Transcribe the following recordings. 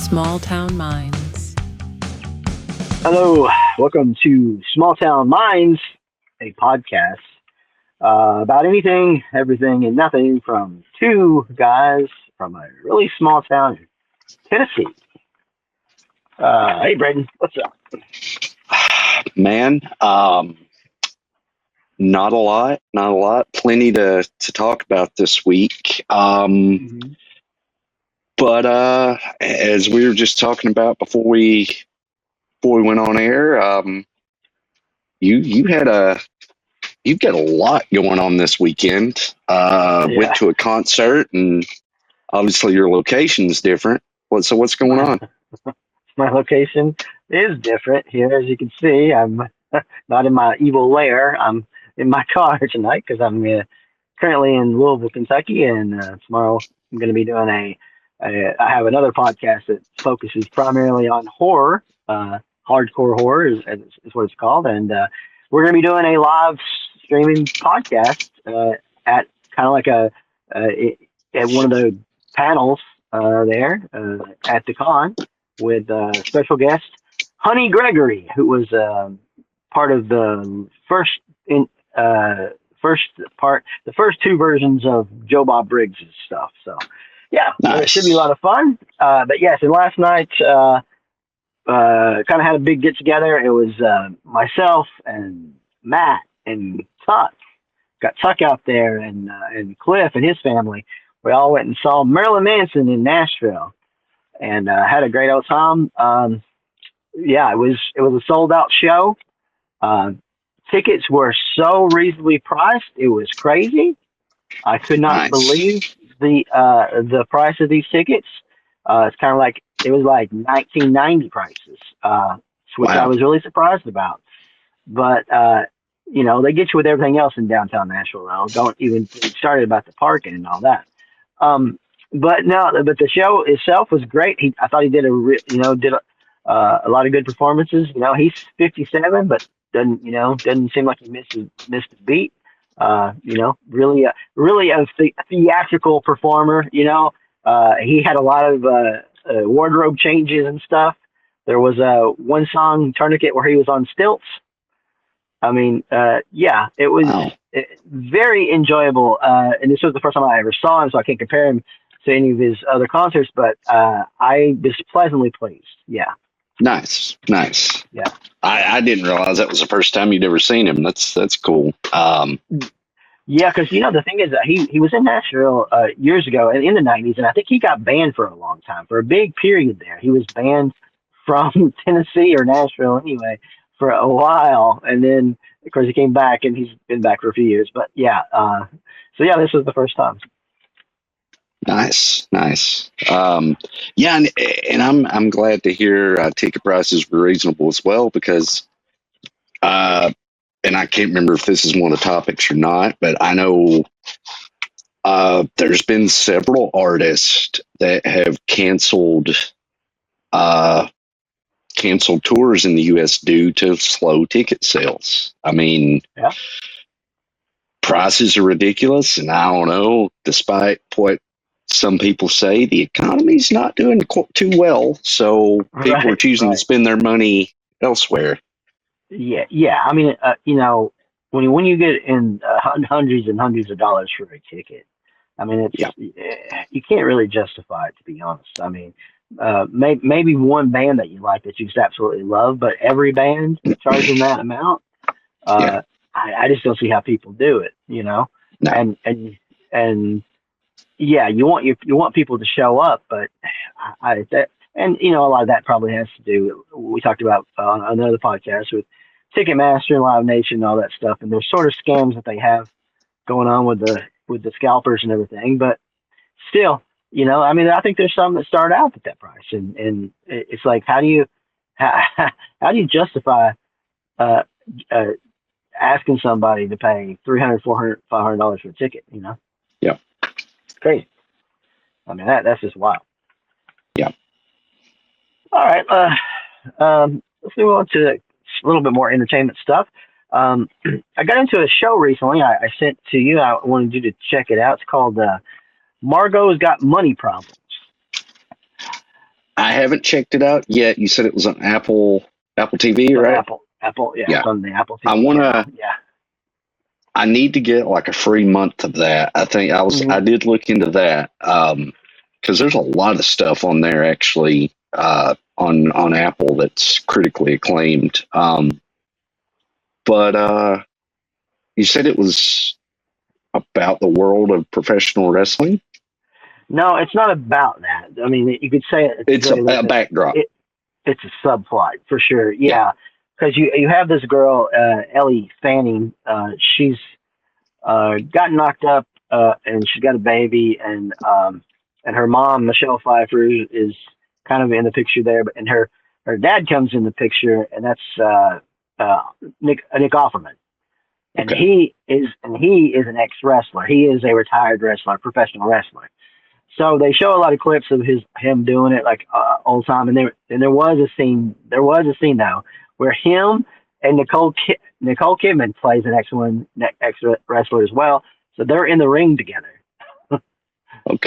Small Town Minds. Hello, welcome to Small Town Minds, a podcast about anything, everything, and nothing from two guys from a really small town in Tennessee. Hey, Braden, what's up? Man, not a lot. Plenty to talk about this week. But as we were just talking about before we went on air, you've got a lot going on this weekend. Went to a concert, and obviously your location's different. So what's going on? My location is different here, as you can see. I'm not in my evil lair. I'm in my car tonight because I'm currently in Louisville, Kentucky, and tomorrow I'm going to be doing I have another podcast that focuses primarily on horror, hardcore horror is what it's called, and we're going to be doing a live streaming podcast at kind of like at one of the panels there at the con with special guest Honey Gregory, who was part of the first two versions of Joe Bob Briggs' stuff. So yeah, nice. It should be a lot of fun. But yes, and last night kind of had a big get together. It was myself and Matt and Tuck. Got Tuck out there and Cliff and his family. We all went and saw Marilyn Manson in Nashville and had a great old time. Yeah, it was a sold out show. Tickets were so reasonably priced, it was crazy. I could not believe the price of these tickets. It's kind of like it was like 1990 prices, which I was really surprised about. But they get you with everything else in downtown Nashville. Now. Don't even get started about the parking and all that. But the show itself was great. I thought he did a lot of good performances. He's 57, but doesn't seem like he missed a beat. Really a theatrical performer. He had a lot of wardrobe changes and stuff. There was one song, Tourniquet, where he was on stilts. I mean, it was very enjoyable. And this was the first time I ever saw him, so I can't compare him to any of his other concerts, but I was pleasantly pleased. Yeah. Nice. Yeah. I didn't realize that was the first time you'd ever seen him. That's cool. Yeah, because the thing is that he was in Nashville years ago in the 90s, and I think he got banned for a long time, for a big period there. He was banned from Tennessee or Nashville anyway for a while, and then of course he came back, and he's been back for a few years. But yeah, this was the first time. Nice. Yeah, and I'm glad to hear ticket prices were reasonable as well, because and I can't remember if this is one of the topics or not, but I know there's been several artists that have canceled tours in the U.S. due to slow ticket sales. I mean, prices are ridiculous, and I don't know, despite what some people say, the economy's not doing too well, so people are choosing to spend their money elsewhere. Yeah. I mean, when you get in hundreds and hundreds of dollars for a ticket, I mean, you can't really justify it, to be honest. I mean, maybe one band that you like that you just absolutely love, but every band charging that amount, I just don't see how people do it. No. And yeah, you want people to show up, but a lot of that probably has to do. We talked about on another podcast with Ticketmaster and Live Nation and all that stuff, and there's sort of scams that they have going on with the scalpers and everything. But still, I mean, I think there's some that start out at that price, and it's like, how do you justify asking somebody to pay $300, $400, $500 for a ticket? Yeah. Crazy. I mean, that's just wild. Yeah. All right. Let's move on to a little bit more entertainment stuff. I got into a show recently. I sent to you. I wanted you to check it out. It's called Margo's Got Money Problems. I haven't checked it out yet. You said it was on Apple TV, right? Apple, yeah, Yeah. it's on the Apple TV. I want to. Yeah. I need to get like a free month of that. I think I did look into that because there's a lot of stuff on there actually on Apple that's critically acclaimed. But you said it was about the world of professional wrestling. No, it's not about that. I mean, you could say it's a backdrop. It's a subplot for sure. Yeah. Because you have this girl, Ellie Fanning. She's got knocked up, and she's got a baby, and her mom, Michelle Pfeiffer, is kind of in the picture there. But and her dad comes in the picture, and that's Nick Offerman, and he is an ex wrestler. He is a retired wrestler, professional wrestler. So they show a lot of clips of him doing it like old time, and there was a scene though where him and Nicole Kidman plays an ex wrestler as well. So they're in the ring together. Which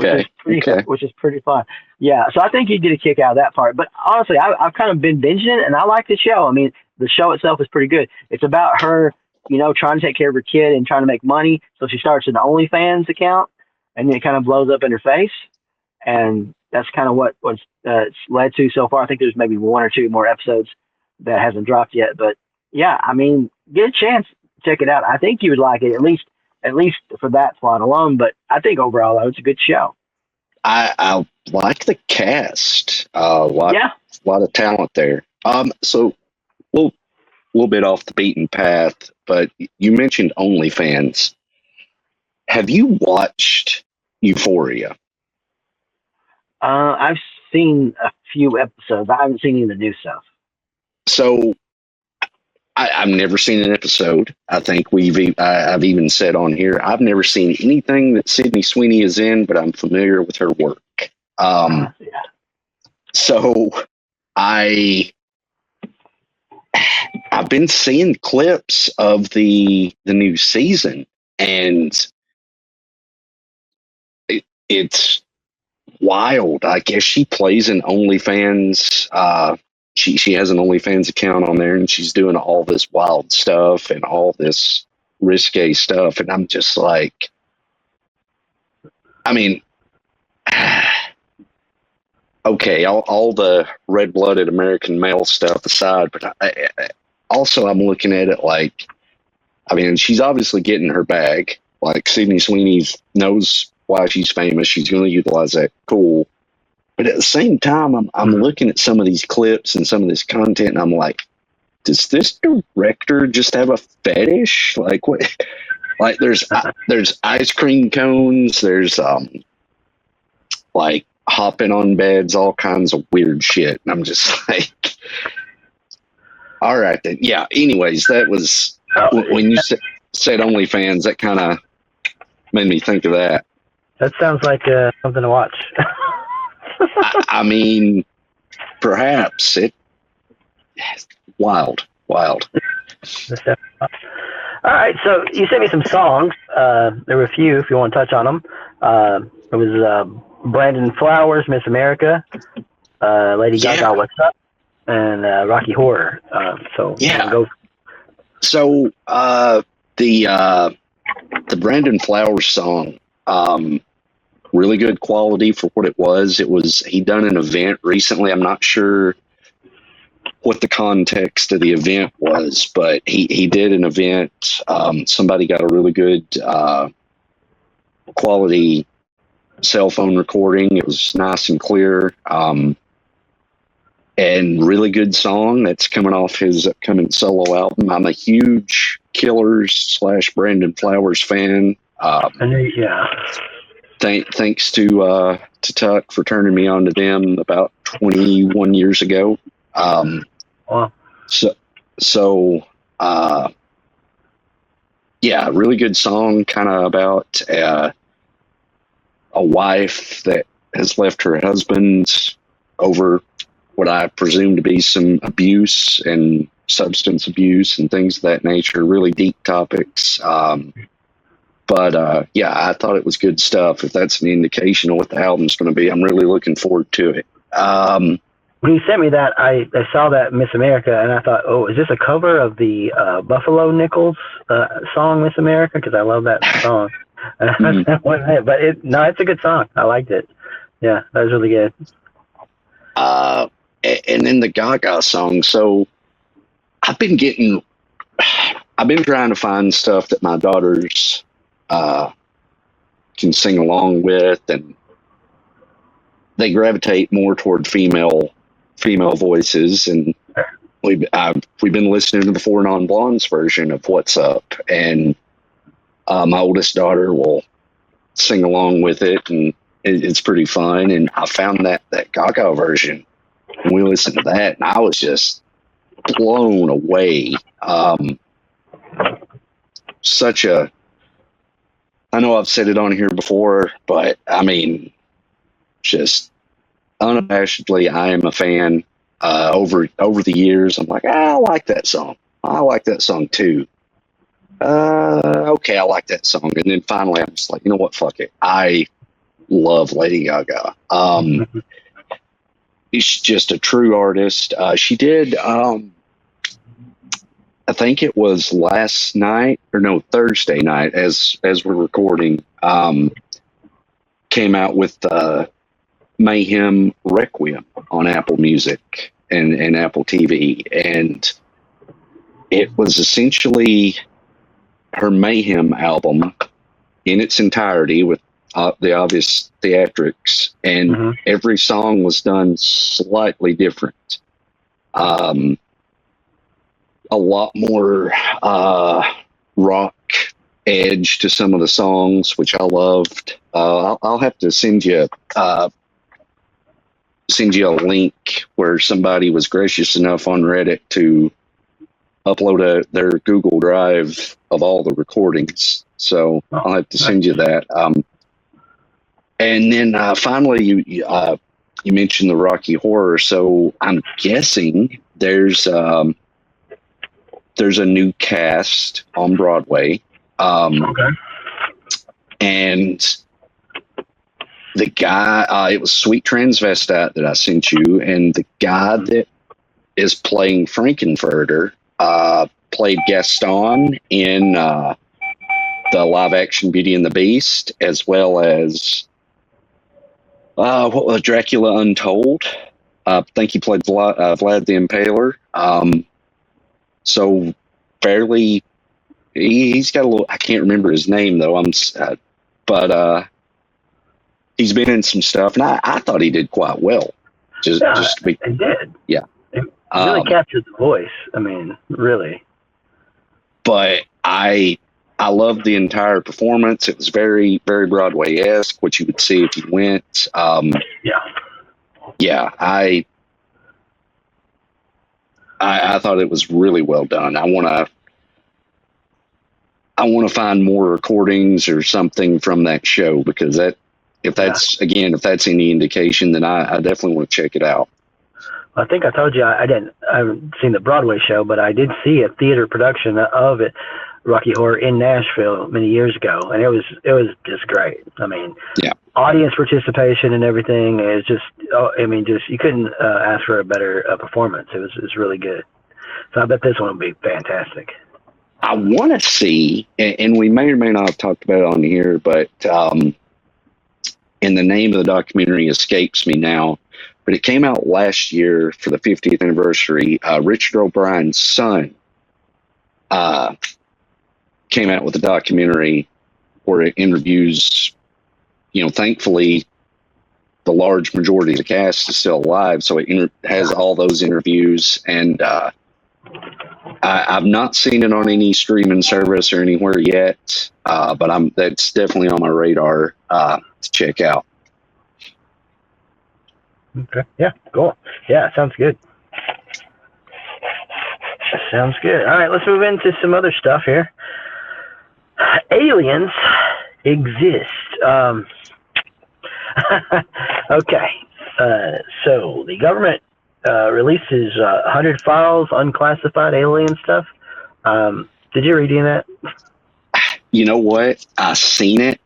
is pretty fun. Yeah. So I think you'd get a kick out of that part. But honestly, I've kind of been binging it, and I like the show. I mean, the show itself is pretty good. It's about her, trying to take care of her kid and trying to make money. So she starts an OnlyFans account, and then it kind of blows up in her face. And that's kind of what's it's led to so far. I think there's maybe one or two more episodes that hasn't dropped yet. But yeah, I mean, get a chance, check it out. I think you would like it, at least for that plot alone. But I think overall, it's a good show. I like the cast. A lot of talent there. So a little bit off the beaten path, but you mentioned OnlyFans. Have you watched Euphoria? I've seen a few episodes. I haven't seen any of the new stuff. So I've never seen an episode. I think I've even said on here, I've never seen anything that Sydney Sweeney is in, but I'm familiar with her work. So I've been seeing clips of the new season, and it's wild. I guess she plays an OnlyFans. She has an OnlyFans account on there, and she's doing all this wild stuff and all this risque stuff. And I'm just like, I mean, okay, all the red-blooded American male stuff aside, but I'm looking at it like, I mean, she's obviously getting her bag. Like Sydney Sweeney knows why she's famous. She's going to utilize that. Cool. But at the same time, I'm looking at some of these clips and some of this content, and I'm like, does this director just have a fetish? Like what? Like there's ice cream cones. There's like hopping on beds, all kinds of weird shit. And I'm just like, all right then. Yeah. Anyways, that was when you said OnlyFans. That kind of made me think of that. That sounds like something to watch. I mean, perhaps wild. All right, so you sent me some songs. There were a few, if you want to touch on them. It was Brandon Flowers, Miss America, Lady Gaga, What's Up, and Rocky Horror. So the Brandon Flowers song, really good quality for what it was. He done an event recently. I'm not sure what the context of the event was, but he did an event. Somebody got a really good quality cell phone recording. It was nice and clear, and really good song that's coming off his upcoming solo album. I'm a huge Killers / Brandon Flowers fan. Thanks to Tuck for turning me on to them about 21 years ago. Wow. Yeah, really good song, kind of about a wife that has left her husband over what I presume to be some abuse and substance abuse and things of that nature. Really deep topics. But I thought it was good stuff. If that's an indication of what the album's going to be, I'm really looking forward to it. when you sent me that, I saw that Miss America, and I thought, oh, is this a cover of the Buffalo Nichols song Miss America? Because I love that song. But it's a good song. I liked it. Yeah, that was really good. And then the Gaga song. So I've been trying to find stuff that my daughters can sing along with, and they gravitate more toward female voices. And we've been listening to the Four Non Blondes version of What's Up, and my oldest daughter will sing along with it, and it's pretty fun. And I found that Gaga version, and we listened to that, and I was just blown away. I know I've said it on here before, but I mean, just unabashedly, I am a fan. Over the years, I'm like, I like that song. I like that song too. Okay, I like that song. And then finally, I'm just like, you know what? Fuck it. I love Lady Gaga. She's just a true artist. She did, I think it was Thursday night, as we're recording, came out with Mayhem Requiem on Apple Music and Apple TV. And it was essentially her Mayhem album in its entirety with the obvious theatrics, and every song was done slightly different. A lot more rock edge to some of the songs, which I loved. I'll have to send you a link where somebody was gracious enough on Reddit to upload their Google Drive of all the recordings. So I'll have to send you that. And then finally, you mentioned the Rocky Horror. So I'm guessing there's a new cast on Broadway. And the guy, it was Sweet Transvestite that I sent you, and the guy that is playing Frankenfurter played Gaston in the live action Beauty and the Beast, as well as what was Dracula Untold. I think he played Vlad the Impaler. So fairly, he's got a little, I can't remember his name though. But he's been in some stuff, and I thought he did quite well. He did. Yeah. It really captured the voice. I mean, really. But I loved the entire performance. It was very, very Broadway-esque, what you would see if you went. Yeah, I thought it was really well done. I want to find more recordings or something from that show, because if that's any indication, then I definitely want to check it out. I think I told you I haven't seen the Broadway show, but I did see a theater production of it, Rocky Horror, in Nashville many years ago, and it was just great. I mean, audience participation and everything is just, you couldn't ask for a better performance. It was really good. So I bet this one will be fantastic. I want to see, and we may or may not have talked about it on here, but and the name of the documentary escapes me now, but it came out last year for the 50th anniversary. Richard O'Brien's son came out with a documentary where it interviews, thankfully, the large majority of the cast is still alive, so it has all those interviews, and I've not seen it on any streaming service or anywhere yet, but that's definitely on my radar to check out. Okay. Yeah. Cool. Yeah. Sounds good. Sounds good. All right. Let's move into some other stuff here. Aliens exist. Okay. So the government releases 100 files, unclassified alien stuff. Did you read any of that? You know what? I seen it.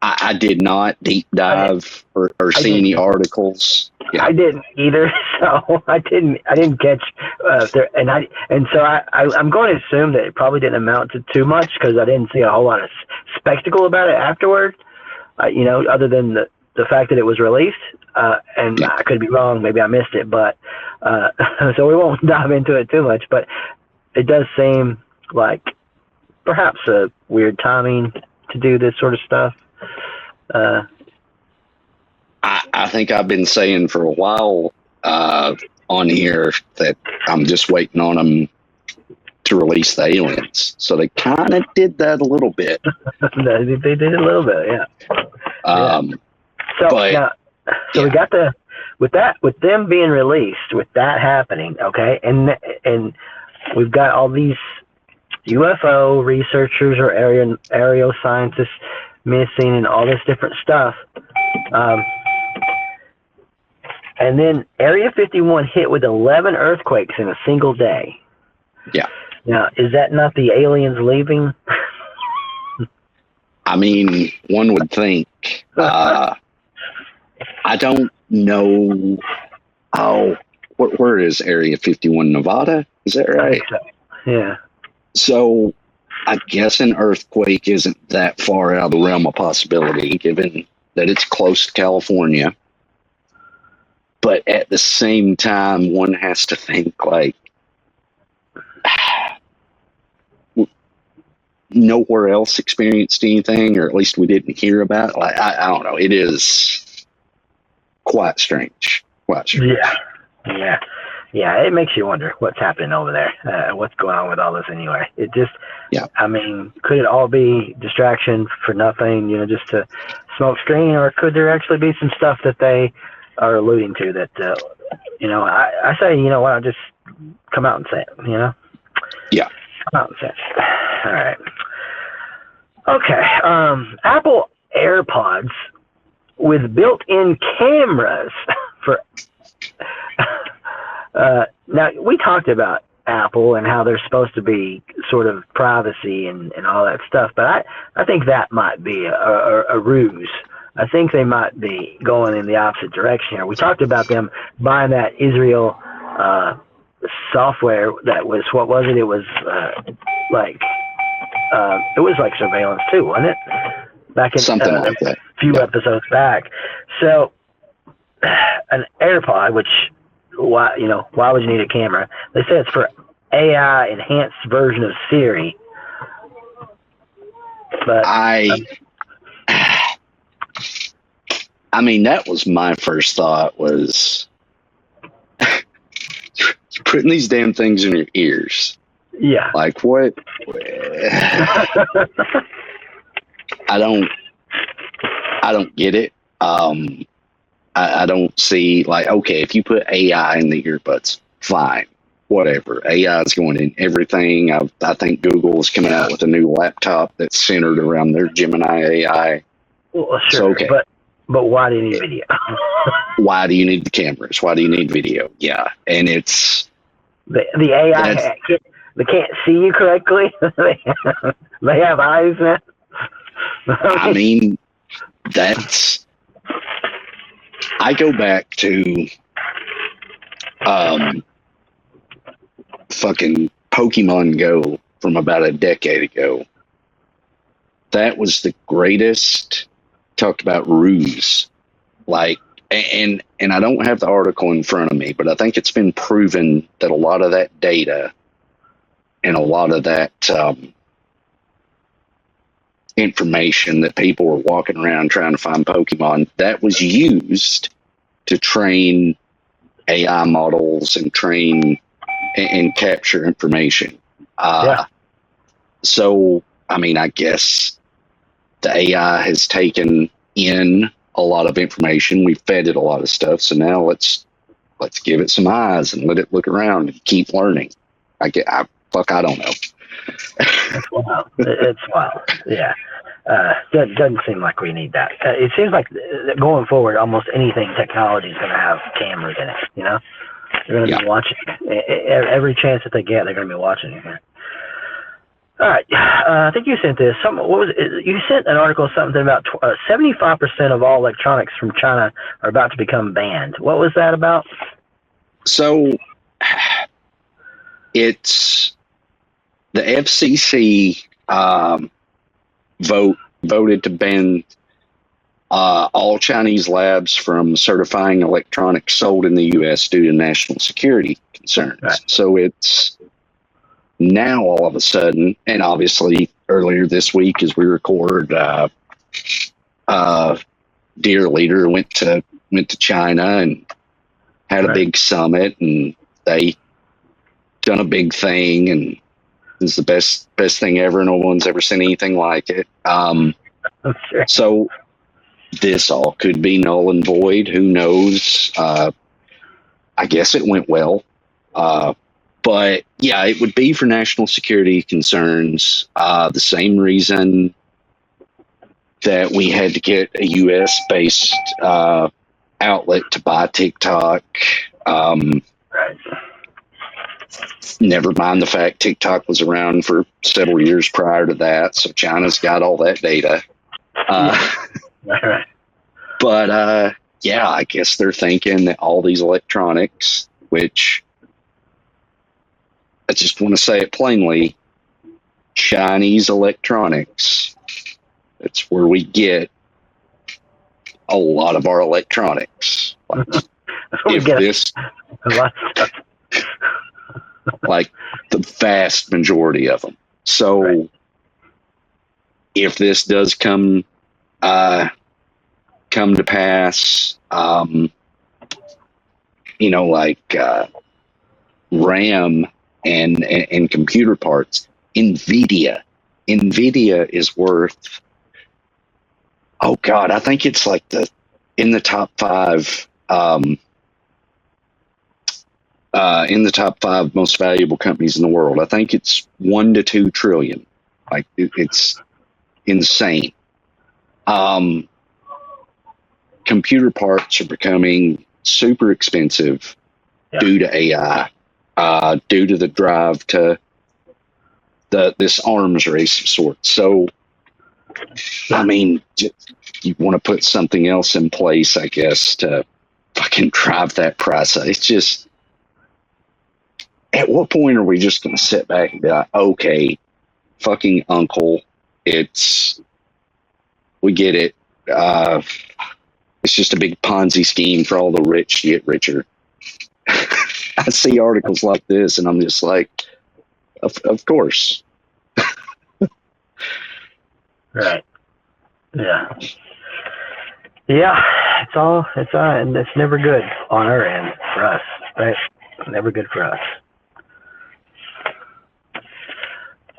I did not deep dive or see any articles. Yeah. I didn't either, so I didn't catch so I'm going to assume that it probably didn't amount to too much because I didn't see a whole lot of spectacle about it afterward. Other than the fact that it was released, and I could be wrong, maybe I missed it, but so we won't dive into it too much. But it does seem like perhaps a weird timing to do this sort of stuff. I think I've been saying for a while on here that I'm just waiting on them to release the aliens. So they kind of did that a little bit. They did a little bit, yeah. So we got with them being released, with that happening, okay, and we've got all these UFO researchers or aerial scientists missing and all this different stuff. And then Area 51 hit with 11 earthquakes in a single day. Yeah. Now, is that not the aliens leaving? I mean, one would think. I don't know. Where is Area 51? Nevada? Is that right? So. Yeah. So I guess an earthquake isn't that far out of the realm of possibility, given that it's close to California. But at the same time, one has to think like nowhere else experienced anything, or at least we didn't hear about it. Like I don't know. It is quite strange. Yeah. It makes you wonder what's happening over there. What's going on with all this anyway? It just, I mean, could it all be distraction for nothing? Just to smoke screen, or could there actually be some stuff that they are alluding to that? I say, why not just come out and say it? Yeah. Come out and say it. All right. Okay. Apple AirPods with built-in cameras for. Now, we talked about Apple and how they're supposed to be sort of privacy and all that stuff, but I think that might be a ruse. I think they might be going in the opposite direction here. We talked about them buying that Israel software that was, what was it? It was like surveillance too, wasn't it? Back in something like that. A few episodes back. So an AirPod, which why would you need a camera? They say it's for AI enhanced version of Siri. But I mean, that was my first thought, was putting these damn things in your ears. Yeah. Like what? I don't get it. I don't see, like, okay, if you put AI in the earbuds, fine, whatever. AI is going in everything. I think Google is coming out with a new laptop that's centered around their Gemini AI. Well, sure, so, okay. But why do you need video? Why do you need the cameras? Why do you need video? Yeah, and it's the AI. They can't see you correctly. They have eyes now. I mean, that's. I go back to fucking Pokemon Go from about a decade ago. That was the greatest. Talked about ruse, like, and I don't have the article in front of me, but I think it's been proven that a lot of that data and a lot of that information that people were walking around trying to find Pokemon, that was used to train AI models and train and capture information. So, I mean, I guess the AI has taken in a lot of information. We've fed it a lot of stuff. So now let's give it some eyes and let it look around and keep learning. I don't know. It's wild. It's wild. Yeah. Doesn't seem like we need that. It seems like going forward, almost anything technology is going to have cameras in it. They're going to be watching every chance that they get. They're going to be watching it. All right. I think you sent this. What was it? You sent an article, something about 75% of all electronics from China are about to become banned. What was that about? So it's the FCC voted to ban all Chinese labs from certifying electronics sold in the U.S. due to national security concerns. Right. So it's now all of a sudden, and obviously earlier this week as we record, dear leader went to China and had a big summit, and they done a big thing, and it's the best thing ever. No one's ever seen anything like it. So this all could be null and void. Who knows? I guess it went well. But yeah, it would be for national security concerns. The same reason that we had to get a U.S. based outlet to buy TikTok. Never mind the fact TikTok was around for several years prior to that, so China's got all that data. But yeah, I guess they're thinking that all these electronics, which I just want to say it plainly, Chinese electronics, that's where we get a lot of our electronics. If this, like the vast majority of them. So if this does come to pass, like RAM and computer parts, NVIDIA is worth, oh God, I think it's like in the top five most valuable companies in the world. I think it's 1 to 2 trillion. Like it's insane. Computer parts are becoming super expensive due to AI, due to the drive to this arms race of sorts. So, I mean, you want to put something else in place, I guess, to fucking drive that price. It's just, at what point are we just going to sit back and be like, okay, fucking uncle, we get it. It's just a big Ponzi scheme for all the rich to get richer. I see articles like this and I'm just like, of course. Right. Yeah. Yeah. And it's never good on our end for us, right? Never good for us.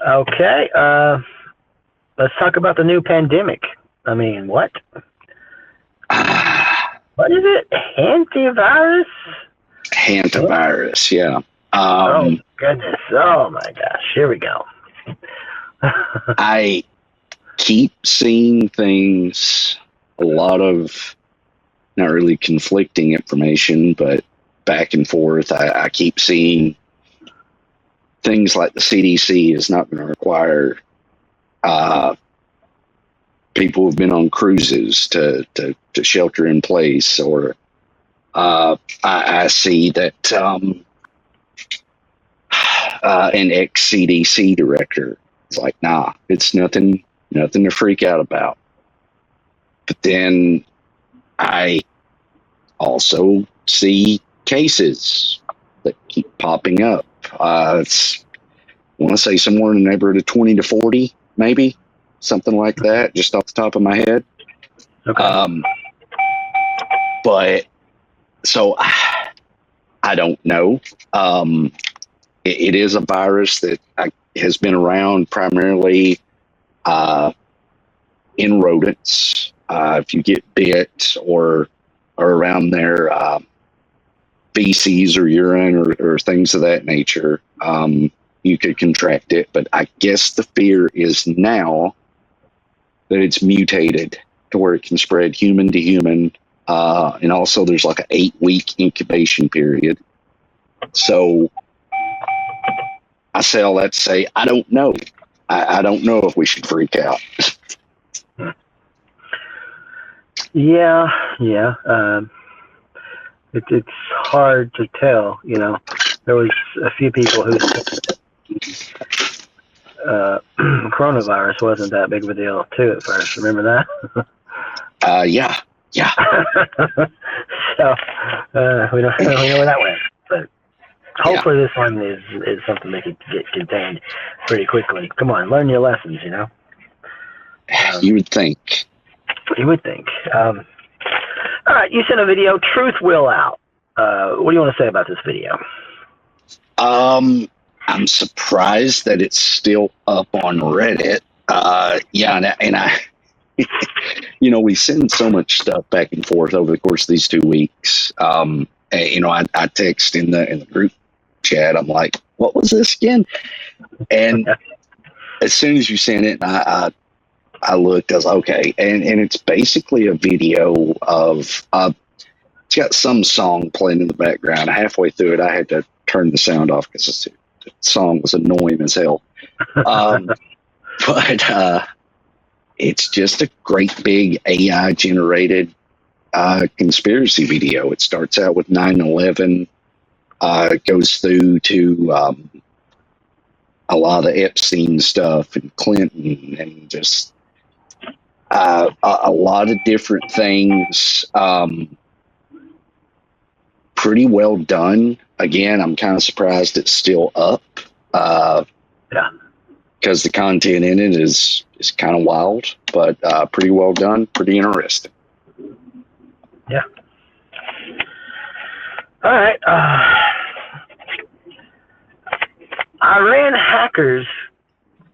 Okay. Let's talk about the new pandemic. I mean, what? What is it? Hantavirus, yeah. Oh, goodness. Oh, my gosh. Here we go. I keep seeing things, a lot of not really conflicting information, but back and forth. I keep seeing things like the CDC is not going to require people who've been on cruises to shelter in place, or I see that an ex-CDC director is like, nah, it's nothing to freak out about. But then I also see cases that keep popping up. I want to say somewhere in the neighborhood of 20 to 40, maybe. Something like that, just off the top of my head. Okay. But so I don't know. It is a virus that has been around primarily in rodents. If you get bit or around their feces or urine or things of that nature, you could contract it. But I guess the fear is now that it's mutated to where it can spread human to human. And also there's like an 8-week incubation period. So I say all that to say, I don't know. I don't know if we should freak out. Yeah. It's hard to tell. There was a few people who coronavirus wasn't that big of a deal too at first. Remember that? Yeah. So we know where that went. But hopefully this one is something that could get contained pretty quickly. Come on, learn your lessons. You would think. You would think. All right, you sent a video. Truth will out. What do you want to say about this video? I'm surprised that it's still up on Reddit. And I we send so much stuff back and forth over the course of these 2 weeks. I text in the group chat. I'm like, what was this again? And as soon as you sent it, I looked. I was like, okay, and it's basically a video of it's got some song playing in the background. Halfway through it, I had to turn the sound off because the song was annoying as hell. But it's just a great big AI generated conspiracy video. It starts out with 9/11, goes through to a lot of Epstein stuff and Clinton and just a lot of different things. Pretty well done. Again, I'm kind of surprised it's still up. Because the content in it is kind of wild, but pretty well done, pretty interesting. Yeah. All right. Iran hackers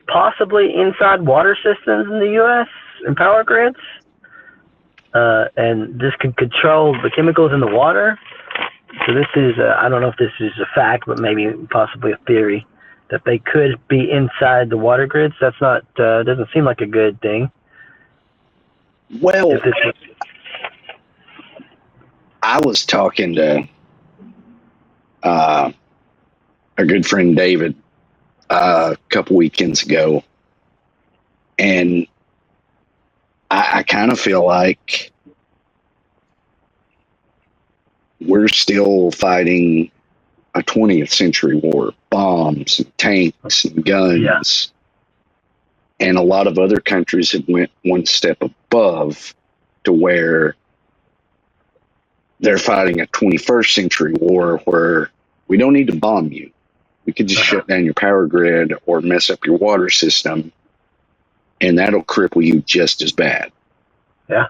possibly inside water systems in the U.S. and power grids, and this can control the chemicals in the water. So this is, I don't know if this is a fact, but maybe possibly a theory that they could be inside the water grids. That's not, doesn't seem like a good thing. Well, I was talking to a good friend, David, a couple weekends ago, and I kind of feel like we're still fighting a 20th century war, bombs and tanks and guns. Yeah. And a lot of other countries have went one step above to where they're fighting a 21st century war where we don't need to bomb you. We could just shut down your power grid or mess up your water system, and that'll cripple you just as bad. Yeah.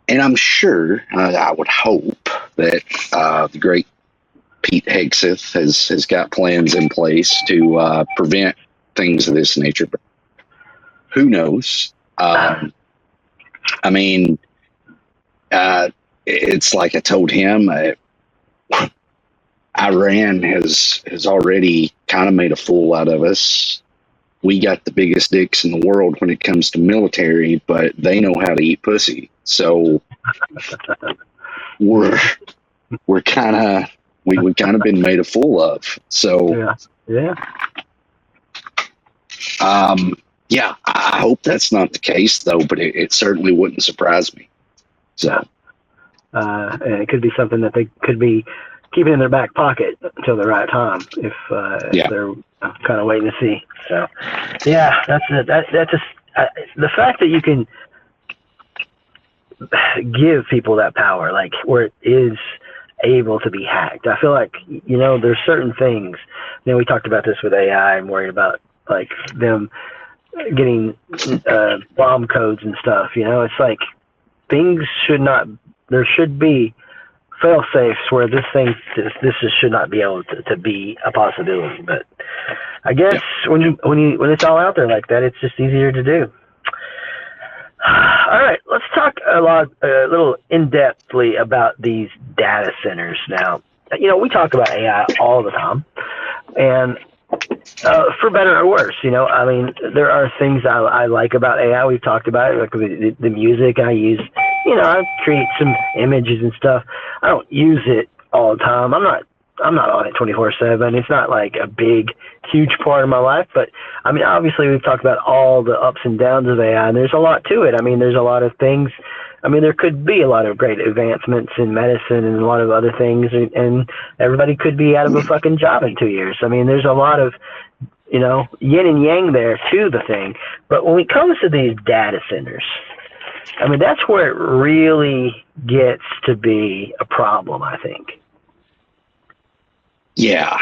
And I'm sure, I would hope that the great Pete Hegseth has got plans in place to prevent things of this nature. But who knows? I mean, it's like I told him, Iran has already kind of made a fool out of us. We got the biggest dicks in the world when it comes to military, but they know how to eat pussy. So we're kind of we've kind of been made a fool of. So yeah. I hope that's not the case though, but it certainly wouldn't surprise me. So and it could be something that they could be keeping in their back pocket until the right time if they're kind of waiting to see. So that's just the fact that you can give people that power, like where it is able to be hacked. I feel like, there's certain things, we talked about this with AI and worried about like them getting bomb codes and stuff, it's like things there should be fail safes where this should not be able to be a possibility. But I guess when it's all out there like that, it's just easier to do. All right, let's talk a little in-depthly about these data centers now. We talk about AI all the time, and for better or worse, I mean, there are things I like about AI. We've talked about it, like the music I use. I create some images and stuff. I don't use it all the time. I'm not I'm not on it 24/7. It's not like a big, huge part of my life. But I mean, obviously, we've talked about all the ups and downs of AI, and there's a lot to it. I mean, there's a lot of things. I mean, there could be a lot of great advancements in medicine and a lot of other things, and everybody could be out of a fucking job in 2 years. I mean, there's a lot of, you know, yin and yang there to the thing. But when it comes to these data centers, I mean, that's where it really gets to be a problem, I think. Yeah.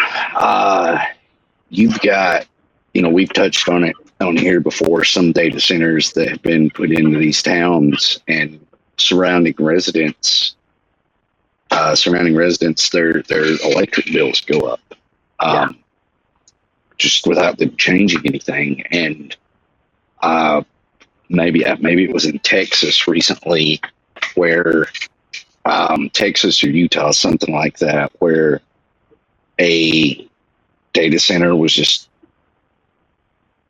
You've got, you know, we've touched on it on here before, some data centers that have been put into these towns, and surrounding residents, their electric bills go up, just without them changing anything. And maybe it was in Texas recently, where Texas or Utah, something like that, where a data center was just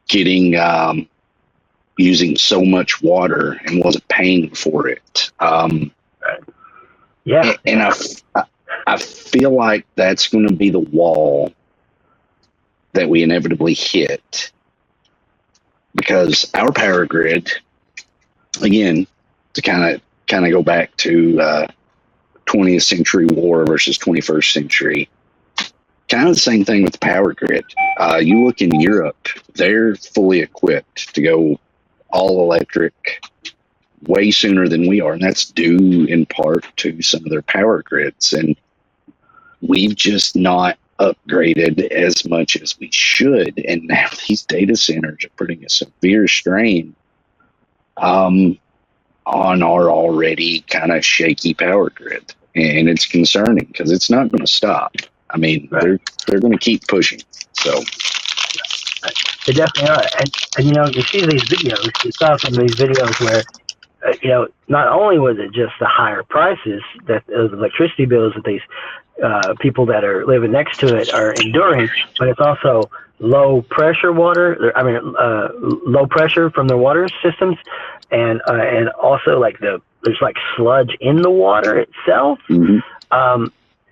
getting using so much water and wasn't paying for it. Yeah, and I feel like that's going to be the wall that we inevitably hit, because our power grid, again, to kind of go back to 20th century war versus 21st century, kind of the same thing with the power grid. You look in Europe, they're fully equipped to go all electric way sooner than we are, and that's due in part to some of their power grids. And we've just not upgraded as much as we should, and now these data centers are putting a severe strain on our already kind of shaky power grid, and it's concerning because it's not going to stop. I mean, they're going to keep pushing. So they definitely are. And you know, you see these videos. You saw some of these videos where, you know, not only was it just the higher prices that those electricity bills that these people that are living next to it are enduring, but it's also low pressure water. I mean, low pressure from the water systems, and also like there's like sludge in the water itself. Mm-hmm.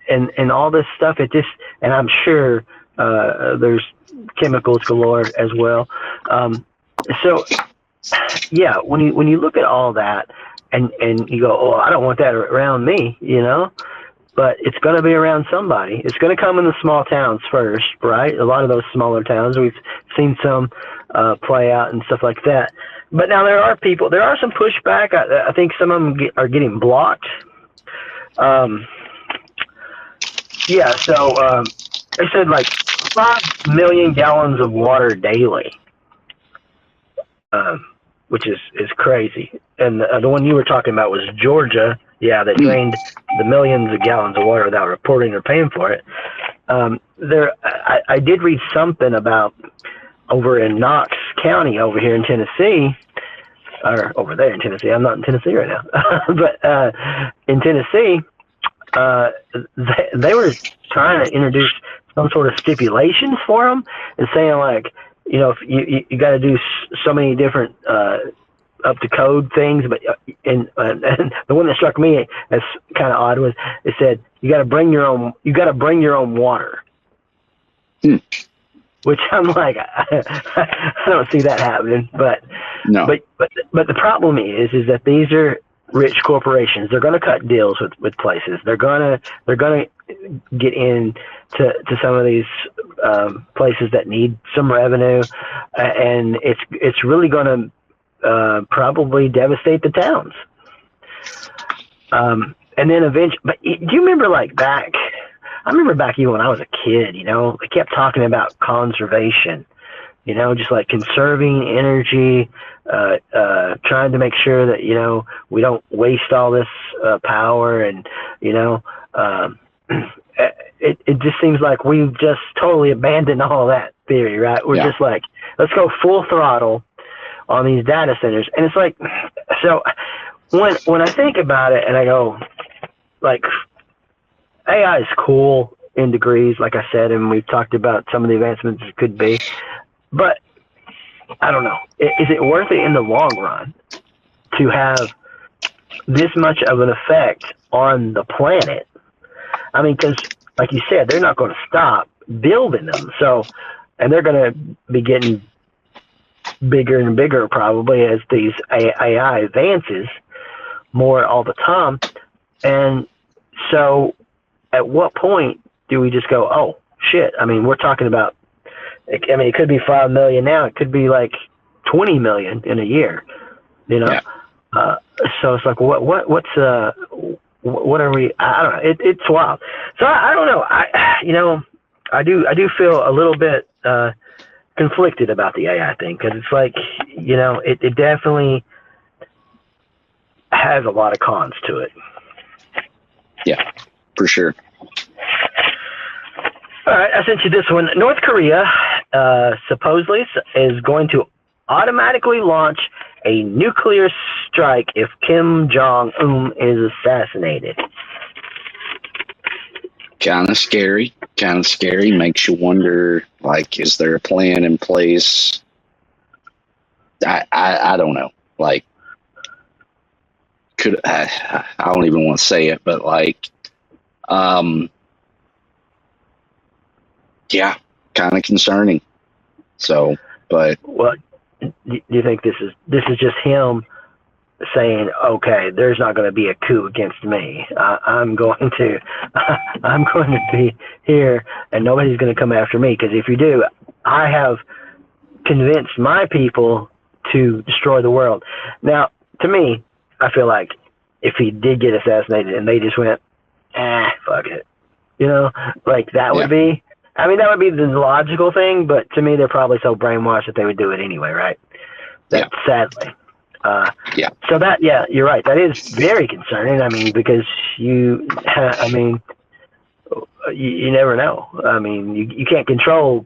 And all this stuff, and I'm sure there's chemicals galore as well. So yeah, when you look at all that and you go, oh, I don't want that around me, you know, but it's going to be around somebody. It's going to come in the small towns first, right? A lot of those smaller towns, we've seen some play out and stuff like that. But now there are some pushback. I think some of them are getting blocked. Yeah, so they said like 5 million gallons of water daily, which is crazy. And the one you were talking about was Georgia. Yeah, they drained the millions of gallons of water without reporting or paying for it. I did read something about over in Knox County over here in Tennessee, or over there in Tennessee. I'm not in Tennessee right now, but in Tennessee, they were trying to introduce some sort of stipulations for them, and saying like, you know, if you got to do so many different up to code things, but and the one that struck me as kind of odd was it said you got to bring your own water. Which I'm like, I don't see that happening. But no. But the problem is that these are rich corporations. They're going to cut deals with places. They're going to get in to some of these places that need some revenue, and it's really going to probably devastate the towns. And then eventually, but do you remember I remember back even when I was a kid, you know, they kept talking about conservation, you know, just like conserving energy, trying to make sure that, you know, we don't waste all this power, and, you know, it just seems like we've just totally abandoned all that theory, right? We're just like, let's go full throttle on these data centers. And it's like, so when I think about it and I go, like, AI is cool in degrees, like I said, and we've talked about some of the advancements it could be, but I don't know. Is it worth it in the long run to have this much of an effect on the planet? I mean, because like you said, they're not going to stop building them. So, and they're going to be getting bigger and bigger probably as these AI advances more all the time. And so at what point do we just go, oh shit, I mean, we're talking about, I mean, it could be 5 million now, it could be like 20 million in a year, you know? Yeah. So it's like, what are we, I don't know, it's wild. So I don't know, I do feel a little bit conflicted about the AI thing, because it's like, you know, it definitely has a lot of cons to it. Yeah, for sure. All right, I sent you this one. North Korea supposedly is going to automatically launch a nuclear strike if Kim Jong-un is assassinated. Kind of scary. Makes you wonder, like, is there a plan in place? I don't know. Like, I don't even want to say it, but like, yeah, kind of concerning. So, but well, do you think this is just him saying, okay, there's not going to be a coup against me. I'm going to be here, and nobody's going to come after me, because if you do, I have convinced my people to destroy the world. Now, to me, I feel like if he did get assassinated and they just went, fuck it, you know, like that would be, I mean, that would be the logical thing, but to me, they're probably so brainwashed that they would do it anyway, right? Sadly. So that, you're right. That is very concerning. I mean, because you never know. I mean, you can't control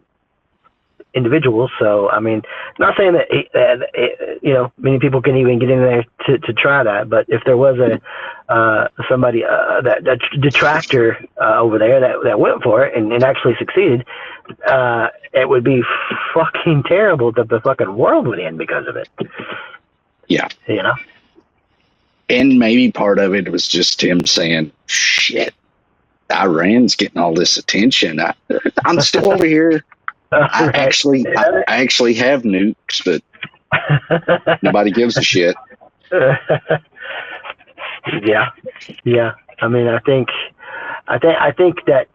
individuals. So, I mean, not saying that, you know, many people can even get in there to try that. But if there was somebody, that detractor over there that went for it and actually succeeded, it would be fucking terrible that the fucking world would end because of it. Yeah. You know? And maybe part of it was just him saying, shit, Iran's getting all this attention. I'm still over here. I actually have nukes, but nobody gives a shit. Yeah. I mean, I think that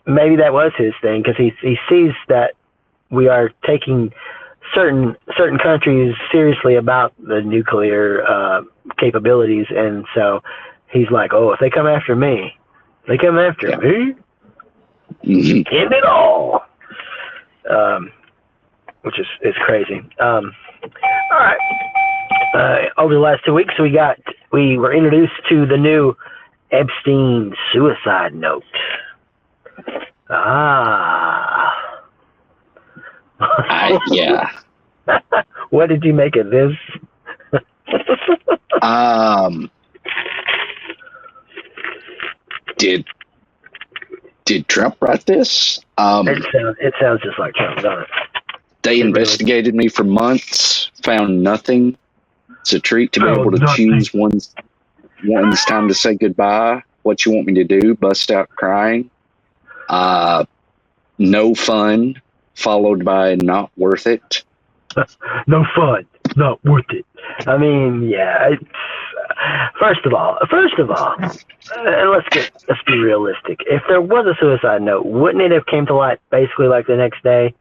maybe that was his thing, because he sees that we are taking certain countries seriously about the nuclear capabilities, and so he's like, oh, if they come after me, me, end it all. Which is crazy. All right. Over the last 2 weeks, we were introduced to the new Epstein suicide note. Yeah. What did you make of this? Did Trump write this? It sounds just like Trump, doesn't it? They investigated me for months, found nothing. It's a treat to be able to choose one's time to say goodbye. What you want me to do? Bust out crying. No fun, followed by not worth it. No fun, not worth it. I mean, yeah. First of all, let's be realistic. If there was a suicide note, wouldn't it have came to light basically like the next day,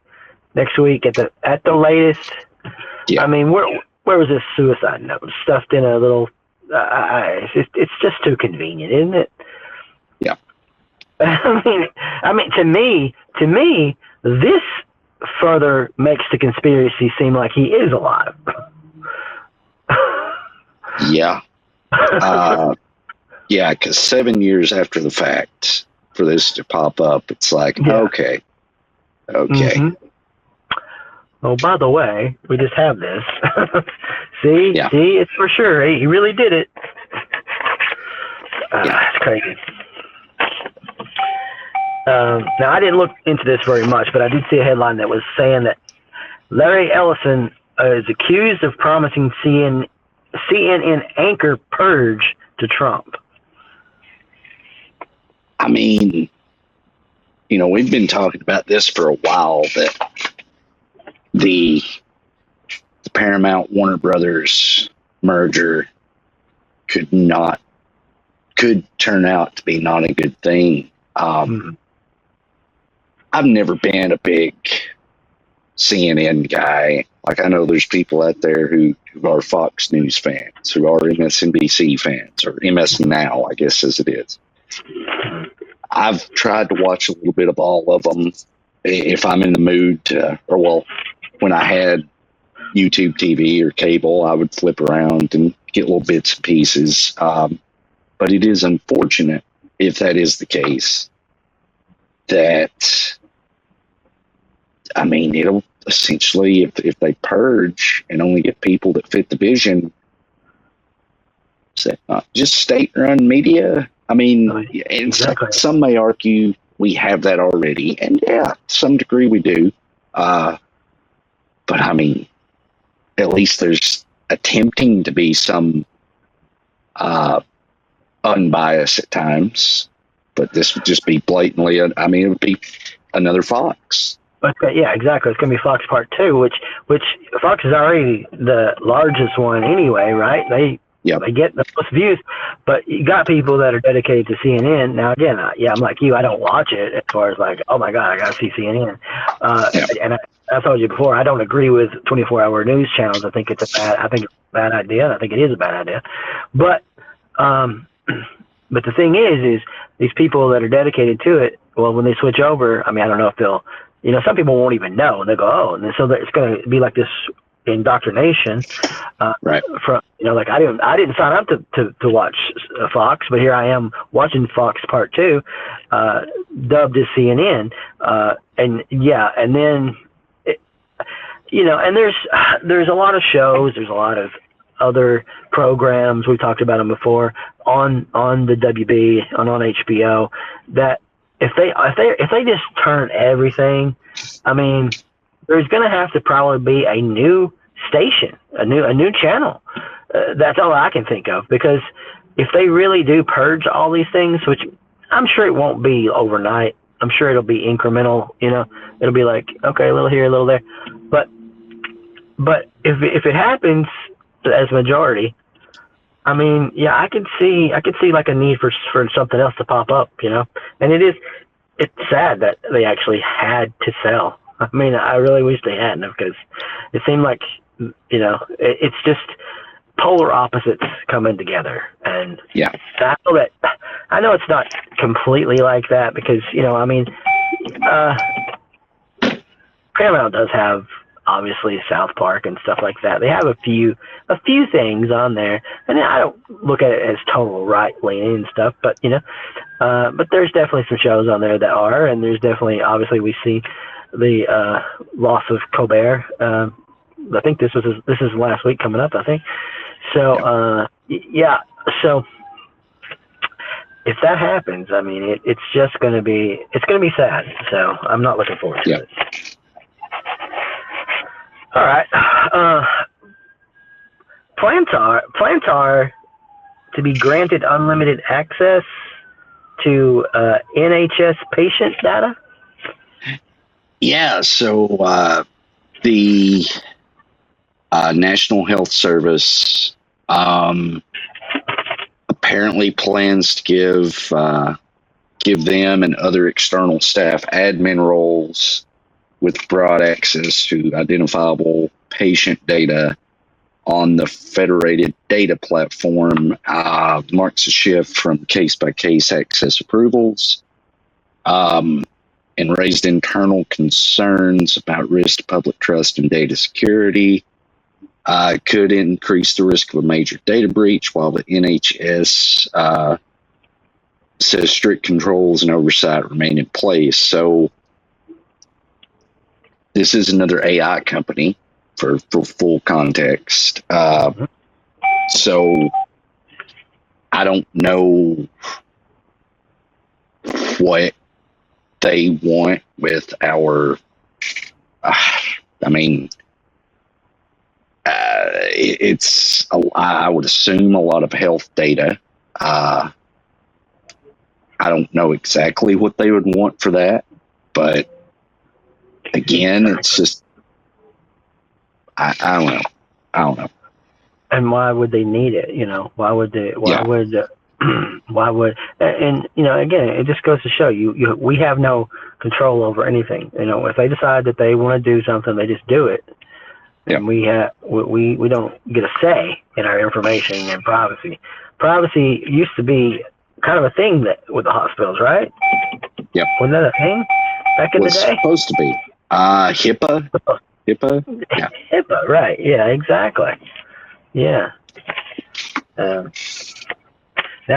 next week at the latest? Yeah. I mean, where was this suicide note stuffed in a little? It's just too convenient, isn't it? Yeah. I mean, to me, this further makes the conspiracy seem like he is alive. Yeah. Yeah, because 7 years after the fact, for this to pop up, it's like, okay. Mm-hmm. Oh, by the way, we just have this. See, it's for sure. He really did it. It's crazy. Now, I didn't look into this very much, but I did see a headline that was saying that Larry Ellison is accused of promising CNN anchor purge to Trump. I mean, we've been talking about this for a while, that the Paramount Warner Brothers merger could turn out to be not a good thing. I've never been a big CNN guy. Like, I know there's people out there who are Fox News fans, who are MSNBC fans, or MS Now, I guess as it is. I've tried to watch a little bit of all of them if I'm in the mood to, when I had YouTube TV or cable, I would flip around and get little bits and pieces. But it is unfortunate, if that is the case, that, it'll essentially, if they purge and only get people that fit the vision, is that not just state-run media? Exactly. Some may argue we have that already, and yeah, to some degree we do. But at least there's attempting to be some unbiased at times. But this would just be blatantly, it would be another Fox. Yeah, exactly. It's going to be Fox Part 2, which Fox is already the largest one anyway, right? They get the most views, but you got people that are dedicated to CNN. Now, again, I'm like you. I don't watch it as far as like, oh my God, I got to see CNN. And I told you before, I don't agree with 24-hour news channels. I think it's a bad idea. And I think it is a bad idea. But the thing is these people that are dedicated to it, well, when they switch over, I don't know if they'll, some people won't even know. They'll go, oh, and so it's going to be like this indoctrination, right? From like I didn't sign up to watch Fox, but here I am watching Fox Part 2, dubbed as CNN, and then and there's a lot of shows, there's a lot of other programs, we've talked about them before on the WB on HBO, that if they just turn everything, there's going to have to probably be a new station, a new channel. That's all I can think of, because if they really do purge all these things, which I'm sure it won't be overnight, I'm sure it'll be incremental. It'll be like, okay, a little here, a little there, but if it happens as majority, I could see like a need for something else to pop up, and it's sad that they actually had to sell. I really wish they hadn't, because it seemed like, it's just polar opposites coming together. And yeah, I know it's not completely like that, because, Paramount does have obviously South Park and stuff like that. They have a few things on there, and I don't look at it as total right leaning and stuff, but but there's definitely some shows on there that are, and there's definitely, obviously, we see the loss of Colbert. I think this is last week coming up, I think. So so if that happens, it's just going to be sad. So I'm not looking forward to it. All right. Plantar to be granted unlimited access to NHS patient data. Yeah, so the National Health Service apparently plans to give them and other external staff admin roles with broad access to identifiable patient data on the federated data platform. Marks a shift from case-by-case access approvals, and raised internal concerns about risk to public trust and data security. Could increase the risk of a major data breach, while the NHS says strict controls and oversight remain in place. So this is another AI company, for full context. So I don't know what they want with our, it's, I would assume, a lot of health data. I don't know exactly what they would want for that. But again, it's just, I don't know. And why would they need it? Why would they? Why would? Why would? And again, it just goes to show we have no control over anything. If they decide that they want to do something, they just do it. And we don't get a say in our information and privacy. Privacy used to be kind of a thing with the hospitals, right? Yep. Wasn't that a thing back in the day? Supposed to be. HIPAA. HIPAA. Yeah. HIPAA. Right. Yeah. Exactly. Yeah. Now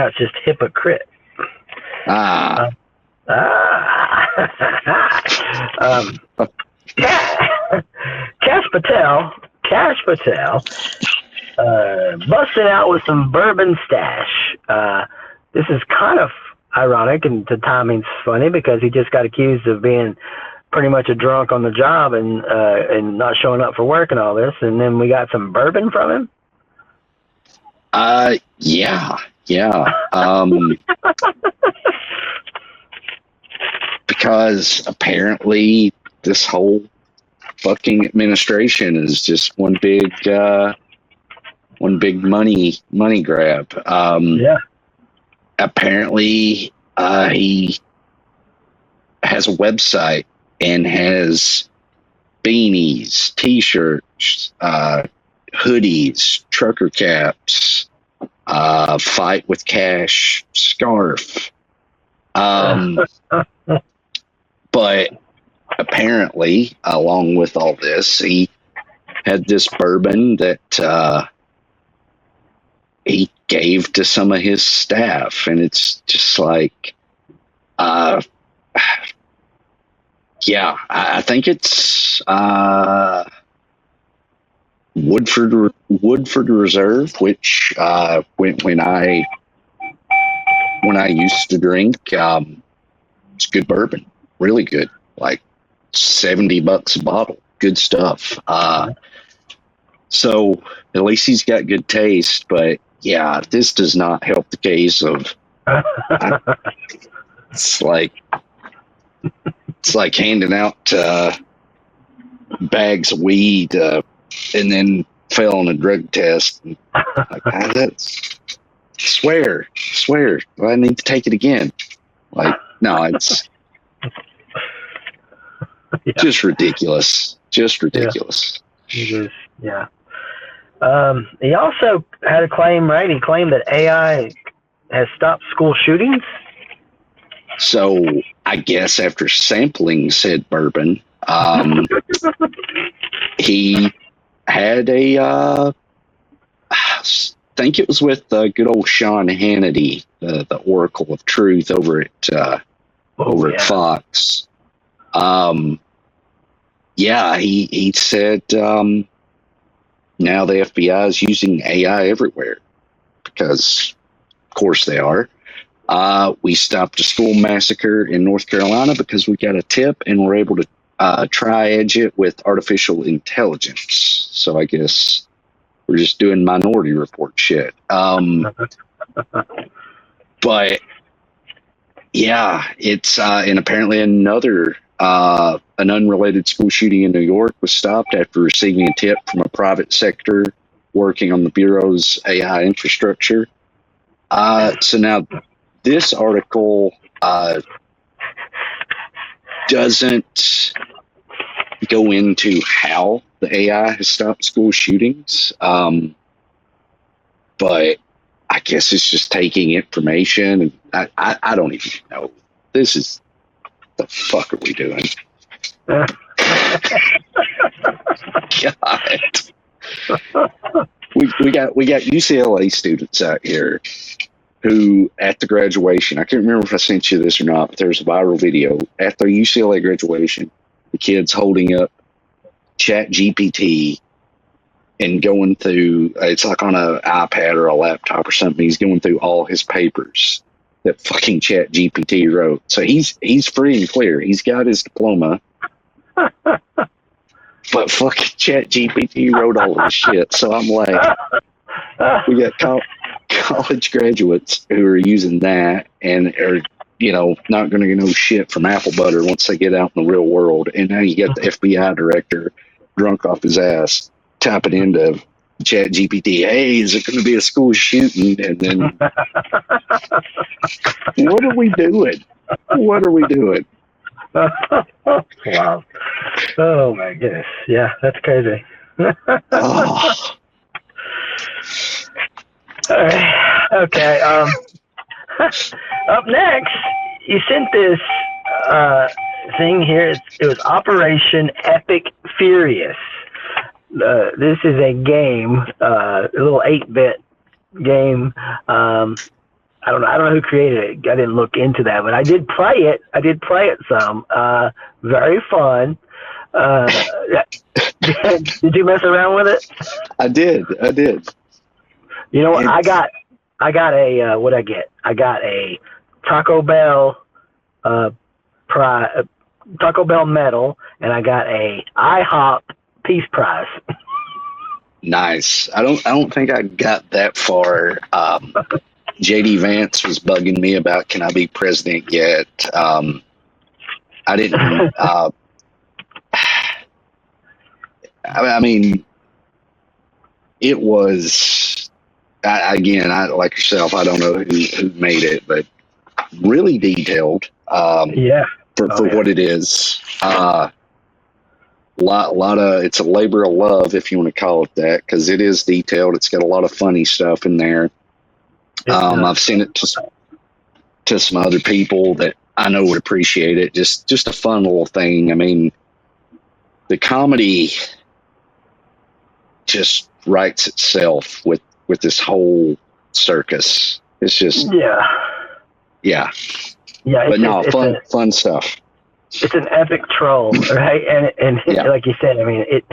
it's just hypocrite. Cash Patel, busting out with some bourbon stash. This is kind of ironic, and the timing's funny because he just got accused of being pretty much a drunk on the job and not showing up for work and all this, and then we got some bourbon from him. Yeah. Because apparently this whole fucking administration is just one big money grab. Apparently, he has a website and has beanies, t-shirts, hoodies, trucker caps, fight with cash scarf. But apparently, along with all this, he had this bourbon that he gave to some of his staff, and it's just like, I think it's Woodford Reserve, which when I used to drink, it's good bourbon, really good, like $70 a bottle, good stuff. So at least he's got good taste, but yeah, this does not help the case of. It's like handing out bags of weed and then failing a drug test. Like, swear, I need to take it again. Like, no, it's just ridiculous. Yeah. He also had a claim, right? He claimed that AI has stopped school shootings. So I guess after sampling said bourbon, he had I think it was with good old Sean Hannity, the Oracle of Truth over at Fox. He said now the FBI is using AI everywhere because, of course, they are. We stopped a school massacre in North Carolina because we got a tip and we're able to tri-edge it with artificial intelligence. So I guess we're just doing Minority Report shit. But yeah, it's and apparently another an unrelated school shooting in New York was stopped after receiving a tip from a private sector working on the Bureau's AI infrastructure. So now this article doesn't go into how the AI has stopped school shootings, but I guess it's just taking information, and I don't even know. This is, the fuck are we doing? God. We got UCLA students out here who, at the graduation, I can't remember if I sent you this or not, but there's a viral video at the UCLA graduation. The kid's holding up Chat GPT and going through, it's like on an iPad or a laptop or something. He's going through all his papers that fucking Chat GPT wrote. So he's free and clear. He's got his diploma. But fucking Chat GPT wrote all this shit. So I'm like, we got college graduates who are using that and are not going to know shit from apple butter once they get out in the real world. And now you get the FBI director drunk off his ass tapping into Chat GPT. Hey, is it going to be a school shooting? And then what are we doing? What are we doing? Wow. Oh my goodness. Yeah, that's crazy. Oh. All right. Okay. Up next, you sent this thing here. It was Operation Epic Furious. This is a game, a little 8-bit game. I don't know who created it. I didn't look into that, but I did play it. Some. Very fun. Did you mess around with it? I did. You know what? I got a what I get? I got a Taco Bell Taco Bell medal, and I got a IHOP Peace Prize. Nice. I don't think I got that far. JD Vance was bugging me about, can I be president yet? I didn't. I mean, it was, again, like yourself, I don't know who made it, but really detailed. Yeah. For what it is. Lot of, it's a labor of love, if you want to call it that, because it is detailed. It's got a lot of funny stuff in there. I've seen it to some other people that I know would appreciate it. Just a fun little thing. I mean, the comedy just writes itself with this whole circus. It's just yeah. But no, fun stuff. It's an epic troll, right? And like you said, I mean, it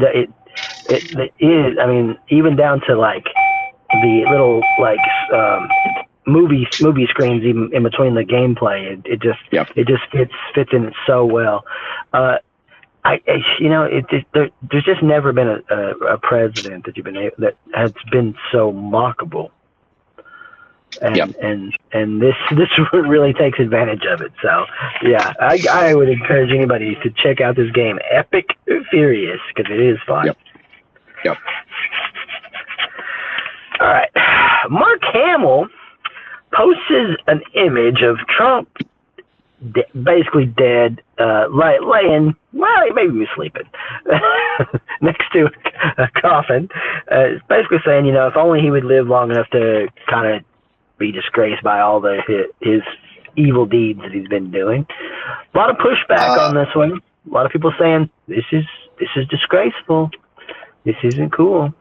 is. I mean, even down to like the little like movie screens, even in between the gameplay, it just fits in so well. There's just never been a president that has been so mockable. And this really takes advantage of it. So yeah, I would encourage anybody to check out this game, Epic Furious, because it is fun. Yep. All right, Mark Hamill posts an image of Trump basically dead, laying, well, maybe he was sleeping next to a coffin. Basically saying, if only he would live long enough to kind of be disgraced by all his evil deeds that he's been doing. A lot of pushback on this one. A lot of people saying this is disgraceful. This isn't cool.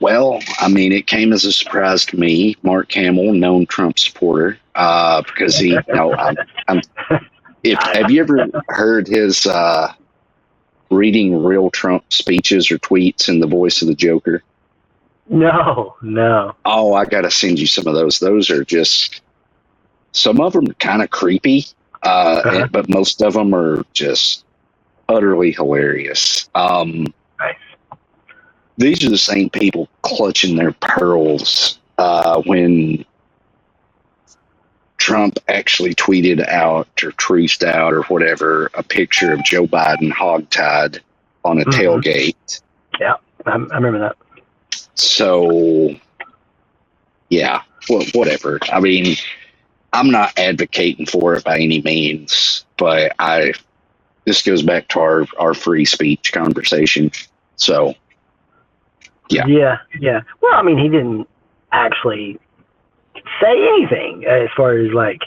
Well, I mean, it came as a surprise to me. Mark Hamill, known Trump supporter, because he. Have you ever heard his reading real Trump speeches or tweets in the voice of the Joker? No. Oh, I got to send you some of those. Those are just, some of them are kind of creepy, but most of them are just utterly hilarious. Nice. These are the same people clutching their pearls when Trump actually tweeted out or truthed out or whatever a picture of Joe Biden hogtied on a tailgate. Yeah, I remember that. So, yeah, well, whatever. I mean, I'm not advocating for it by any means, but this goes back to our free speech conversation. So, yeah. Well, I mean, he didn't actually say anything as far as like,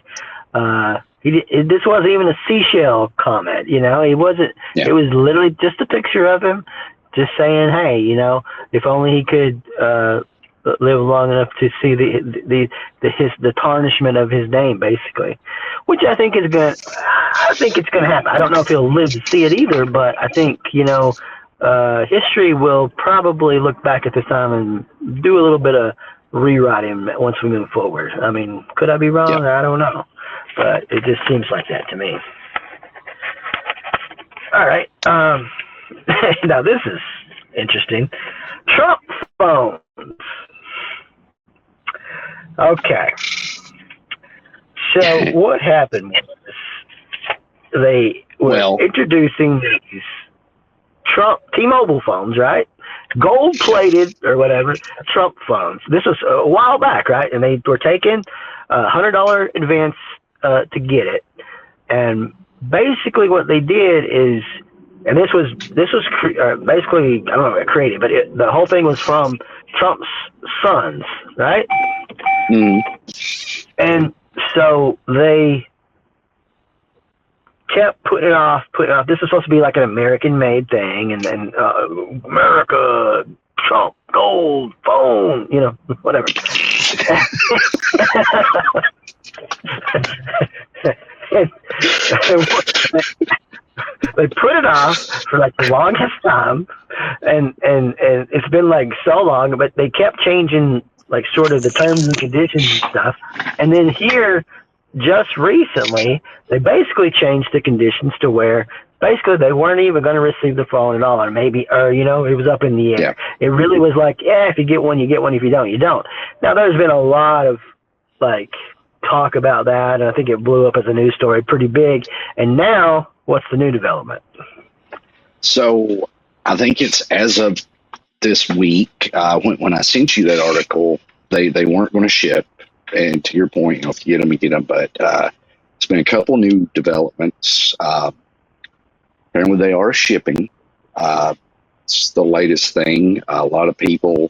this wasn't even a seashell comment, he wasn't, It was literally just a picture of him just saying, hey, if only he could live long enough to see the tarnishment of his name, basically, which I think it's gonna happen. I don't know if he'll live to see it either, but I think history will probably look back at this time and do a little bit of rewriting once we move forward. I mean, could I be wrong? I don't know, but it just seems like that to me. All right. Now this is interesting. Trump phones. Okay. So what happened was they were introducing these Trump T-Mobile phones, right? Gold-plated or whatever Trump phones. This was a while back, right? And they were taking $100 advance to get it. And basically, what they did is, and this was basically, I don't know, created, but the whole thing was from Trump's sons, right? And so they kept putting it off. This is supposed to be like an American-made thing, and then America, Trump, gold, phone, whatever. They put it off for like the longest time, and it's been like so long, but they kept changing like sort of the terms and conditions and stuff. And then here, just recently, they basically changed the conditions to where basically they weren't even going to receive the phone at all, or it was up in the air. Yeah. It really was like, if you get one, you get one. If you don't, you don't. Now, there's been a lot of like talk about that, and I think it blew up as a news story pretty big. And now, what's the new development? So I think it's as of this week, when I sent you that article, they weren't going to ship. And to your point, if you get them, you get them. But it's been a couple new developments. Apparently, they are shipping. It's the latest thing. A lot of people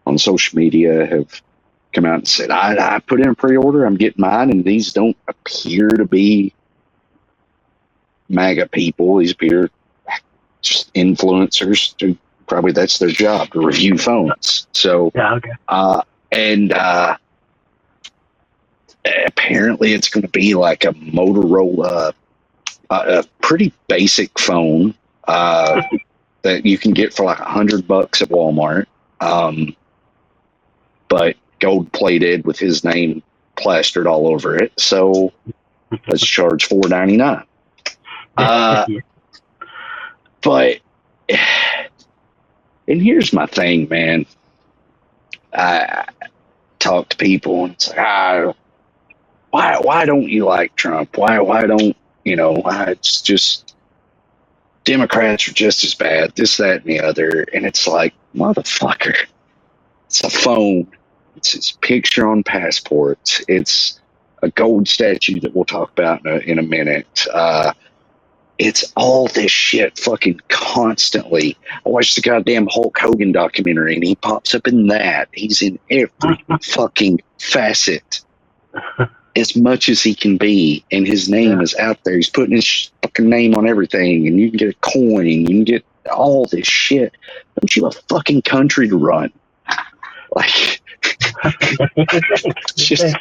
on social media have come out and said, I put in a pre-order, I'm getting mine, and these don't appear to be MAGA people. These appear just influencers who probably that's their job, to review phones. So, and apparently it's going to be like a Motorola, a pretty basic phone that you can get for like $100 at Walmart, but gold plated with his name plastered all over it. So let's charge $4.99. But, and here's my thing, man. I talk to people and it's like, why don't you like Trump? Why don't, it's just Democrats are just as bad, this, that, and the other. And it's like, motherfucker, it's a phone. It's his picture on passports. It's a gold statue that we'll talk about in a minute. It's all this shit fucking constantly. I watched the goddamn Hulk Hogan documentary and he pops up in that. He's in every fucking facet as much as he can be. And his name is out there. He's putting his fucking name on everything. And you can get a coin. You can get all this shit. Don't you have a fucking country to run? Like, just,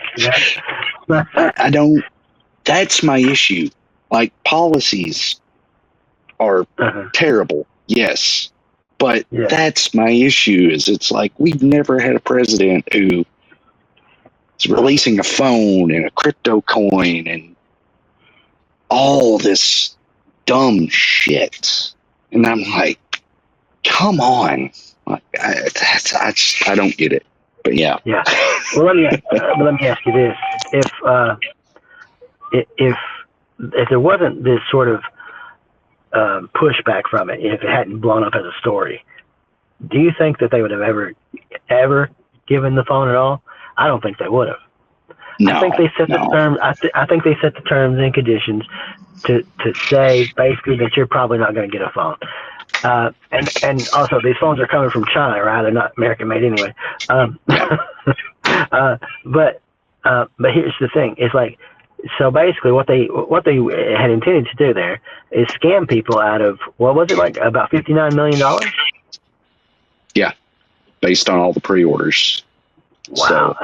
I don't, that's my issue. Like, policies are terrible, yes, but that's my issue. Is it's like we've never had a president who is releasing a phone and a crypto coin and all this dumb shit, and I'm like, come on, like, I don't get it. But yeah. Well, let me ask you this: if there wasn't this sort of pushback from it, if it hadn't blown up as a story, do you think that they would have ever given the phone at all? I don't think they would have. No, I think they set the terms. I think they set the terms and conditions to say basically that you're probably not going to get a phone. And also these phones are coming from China, right? They're not American made anyway. But here's the thing: it's like. So basically, what they had intended to do there is scam people out of, what was it, like about $59 million? Yeah, based on all the pre-orders. Wow. So.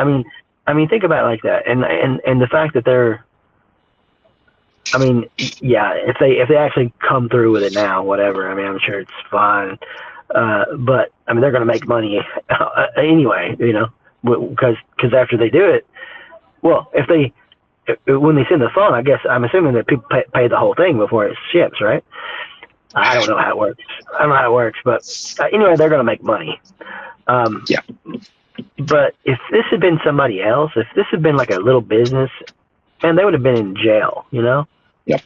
I mean, think about it like that, and the fact that they're, if they actually come through with it now, whatever. I'm sure it's fine, but they're going to make money anyway, because after they do it, well, when they send the phone, I guess I'm assuming that people pay the whole thing before it ships, right? I don't know how it works. But anyway, they're going to make money. Yeah. But if this had been somebody else, if this had been like a little business, and they would have been in jail, you know? Yep.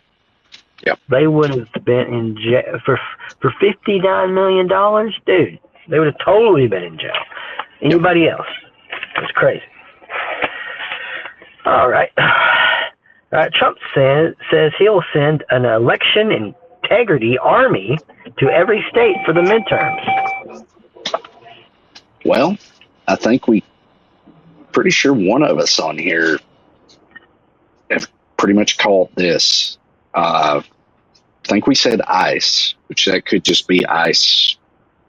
They would have been in jail for $59 million, dude. They would have totally been in jail. Anybody else? It's crazy. All right. Trump says he'll send an election integrity army to every state for the midterms. Well, I think pretty sure one of us on here have pretty much called this. I think we said ICE, which that could just be ICE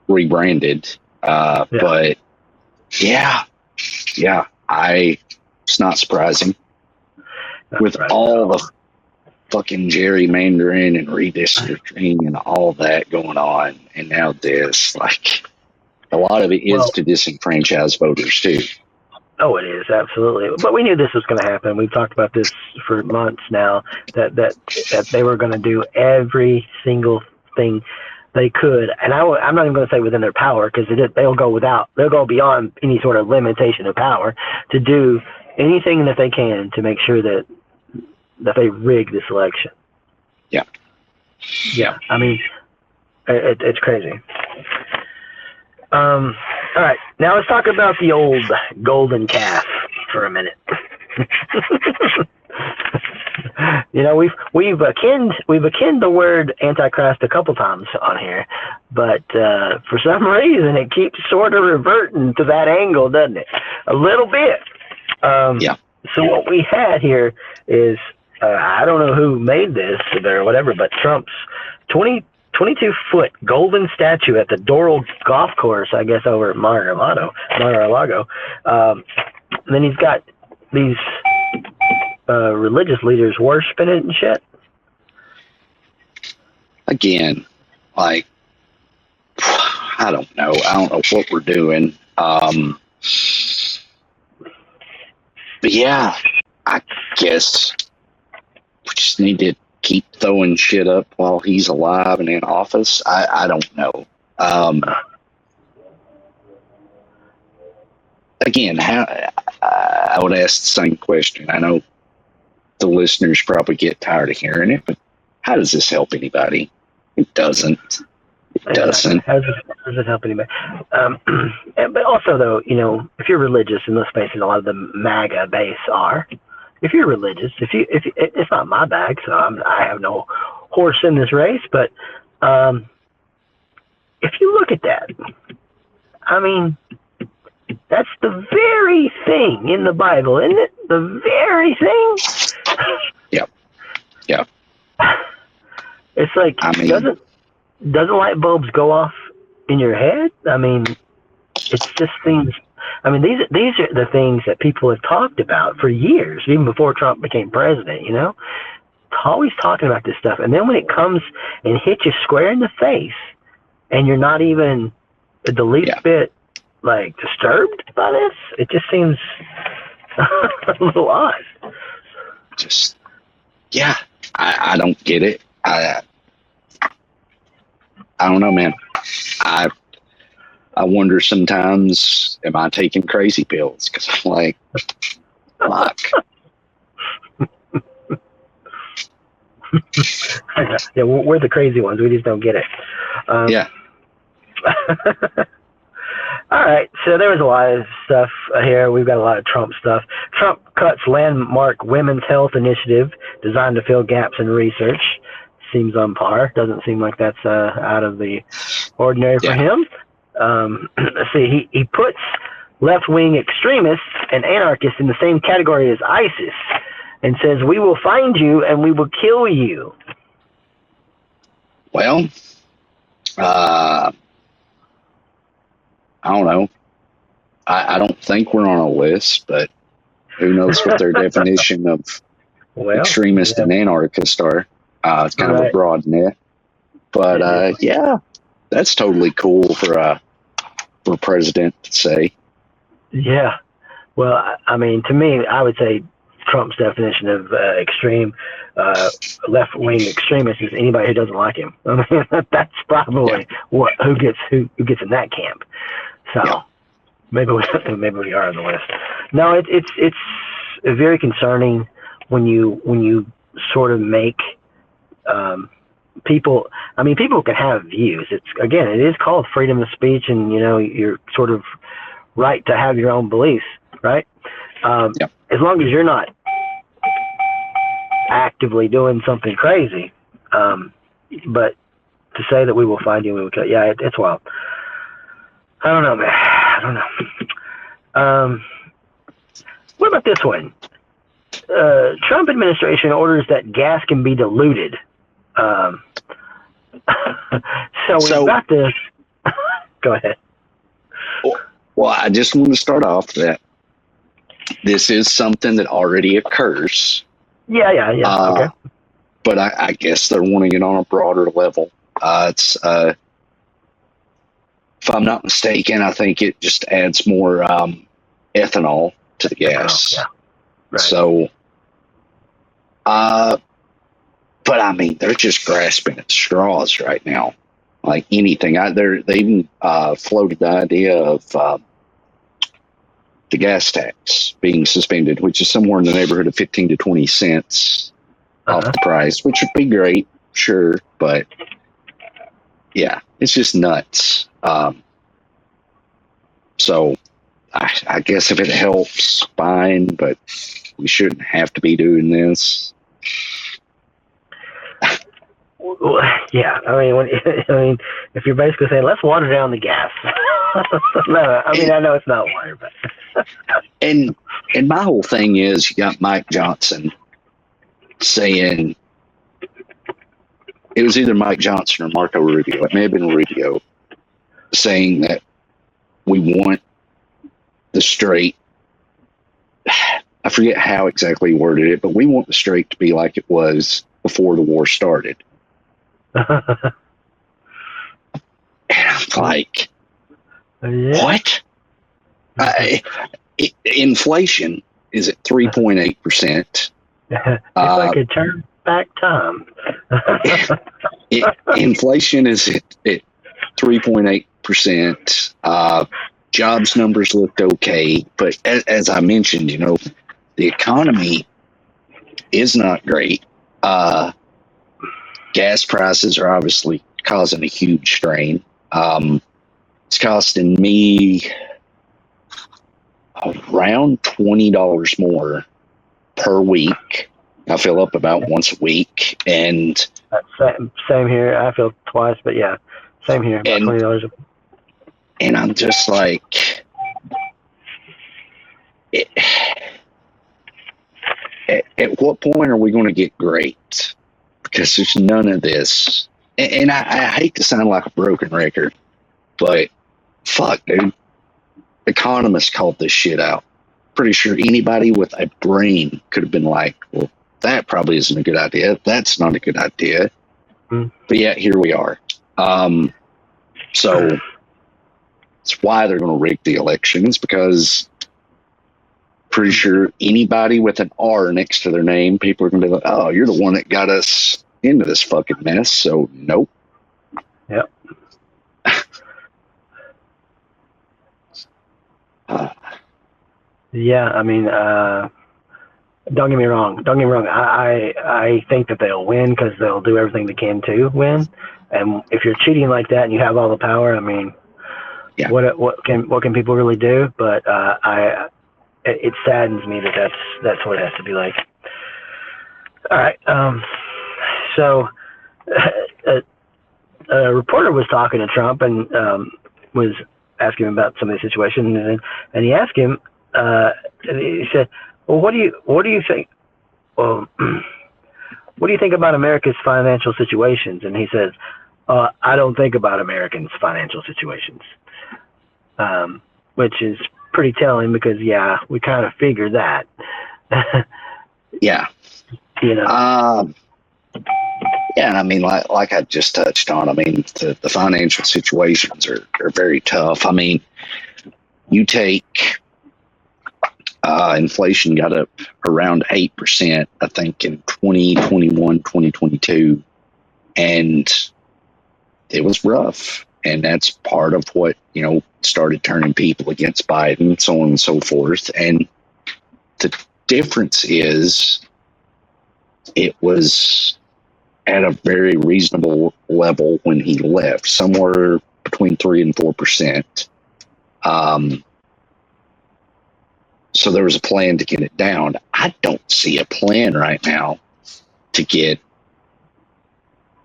rebranded. But yeah, it's not surprising. With all the fucking gerrymandering and redistricting and all that going on, and now this, like, a lot of it is to disenfranchise voters too. Oh, it is, absolutely. But we knew this was going to happen. We've talked about this for months now, that they were going to do every single thing they could. And I'm not even going to say within their power, because they'll go beyond any sort of limitation of power to do anything that they can to make sure that they rig this election. Yeah. I mean, it's crazy. All right, now let's talk about the old golden calf for a minute. You know, we've akined the word Antichrist a couple times on here, but for some reason it keeps sort of reverting to that angle, doesn't it? A little bit. So what we had here is I don't know who made this or whatever, but Trump's 22-foot golden statue at the Doral Golf Course, I guess, over at Mar-a-Lago. And then he's got these religious leaders worshiping it and shit. Again, like, I don't know what we're doing. But yeah, I guess we just need to keep throwing shit up while he's alive and in office. I don't know. Again, I would ask the same question. I know the listeners probably get tired of hearing it, but how does this help anybody? It doesn't. It doesn't. How does it help anybody? But also, though, you know, if you're religious, and let's face it, a lot of the MAGA base are. If you're religious, if it's not my bag, so I have no horse in this race. But if you look at that, I mean, that's the very thing in the Bible, isn't it? The very thing. Yep. It's like, I mean, doesn't light bulbs go off in your head? I mean, it's just things. I mean, these are the things that people have talked about for years, even before Trump became president, you know? Always talking about this stuff. And then when it comes and hits you square in the face, and you're not even the least bit, like, disturbed by this, it just seems a little odd. Just, I don't get it. I don't know, man. I wonder sometimes, am I taking crazy pills? Because I'm like, fuck. Yeah, we're the crazy ones. We just don't get it. Yeah. All right, so there was a lot of stuff here. We've got a lot of Trump stuff. Trump cuts landmark women's health initiative designed to fill gaps in research. Seems on par. Doesn't seem like that's out of the ordinary for him. Let's see. He puts left-wing extremists and anarchists in the same category as ISIS and says, "We will find you and we will kill you." Well, I don't know. I don't think we're on a list, but who knows what their definition of extremist and anarchist are. It's kind of a broad net. But, that's totally cool for a president to say. Yeah. Well, I mean, to me, I would say Trump's definition of extreme left-wing extremist is anybody who doesn't like him. I mean, that's probably who gets in that camp. So maybe we are on the list. No, it's very concerning when you sort of make people. I mean, people can have views. It is called freedom of speech, and you're sort of right to have your own beliefs, right? Yep. As long as you're not actively doing something crazy. But to say that we will find you, we will kill. Yeah, it's wild. I don't know, man. I don't know. What about this one? Trump administration orders that gas can be diluted. So we've got this. Go ahead. Well, I just want to start off that this is something that already occurs. Yeah. Okay. But I guess they're wanting it on a broader level. It's if I'm not mistaken, I think it just adds more ethanol to the gas. Oh, yeah. Right. So, but I mean, they're just grasping at straws right now. Like anything, they even floated the idea of the gas tax being suspended, which is somewhere in the neighborhood of 15 to 20 cents off the price, which would be great, sure, but yeah, it's just nuts. So I guess if it helps, fine, but we shouldn't have to be doing this. Well, yeah, I mean, if you're basically saying let's water down the gas, no, I mean, I know it's not water, but and my whole thing is, you got Mike Johnson saying, it was either Mike Johnson or Marco Rubio, it may have been Rubio, saying that we want the straight, I forget how exactly he worded it, but we want the straight to be like it was before the war started. And I'm like, what? Inflation is at 3.8%. If I could turn back time. Inflation is at 3.8%. Jobs numbers looked okay, but as I mentioned, the economy is not great. Gas prices are obviously causing a huge strain. It's costing me around $20 more per week. I fill up about once a week, and same here. I fill twice, but yeah, same here. About $20. And I'm just like, at what point are we going to get great? Because there's none of this. And I hate to sound like a broken record, but fuck, dude. Economists called this shit out. Pretty sure anybody with a brain could have been like, well, that probably isn't a good idea. That's not a good idea. But yet, here we are. So it's why they're going to rig the elections, because pretty sure anybody with an R next to their name, people are going to be like, oh, you're the one that got us into this fucking mess. So, nope. Yep. Yeah, I mean, don't get me wrong. I think that they'll win because they'll do everything they can to win. And if you're cheating like that and you have all the power, I mean, yeah. What can people really do? But it saddens me that that's what it has to be like. All right. So a reporter was talking to Trump and was asking him about some of the situations, and he asked him. He said, "Well, what do you think? Well, what do you think about America's financial situations?" And he says, "I don't think about Americans' financial situations," which is pretty telling because we kind of figured that. Yeah. Yeah, and I mean, like I just touched on, I mean, the financial situations are very tough. I mean, you take inflation got up around 8%, I think, in 2021, 2022, and it was rough. And that's part of what, started turning people against Biden, so on and so forth. And the difference is it was at a very reasonable level when he left, somewhere between 3 and 4%. So there was a plan to get it down. I don't see a plan right now to get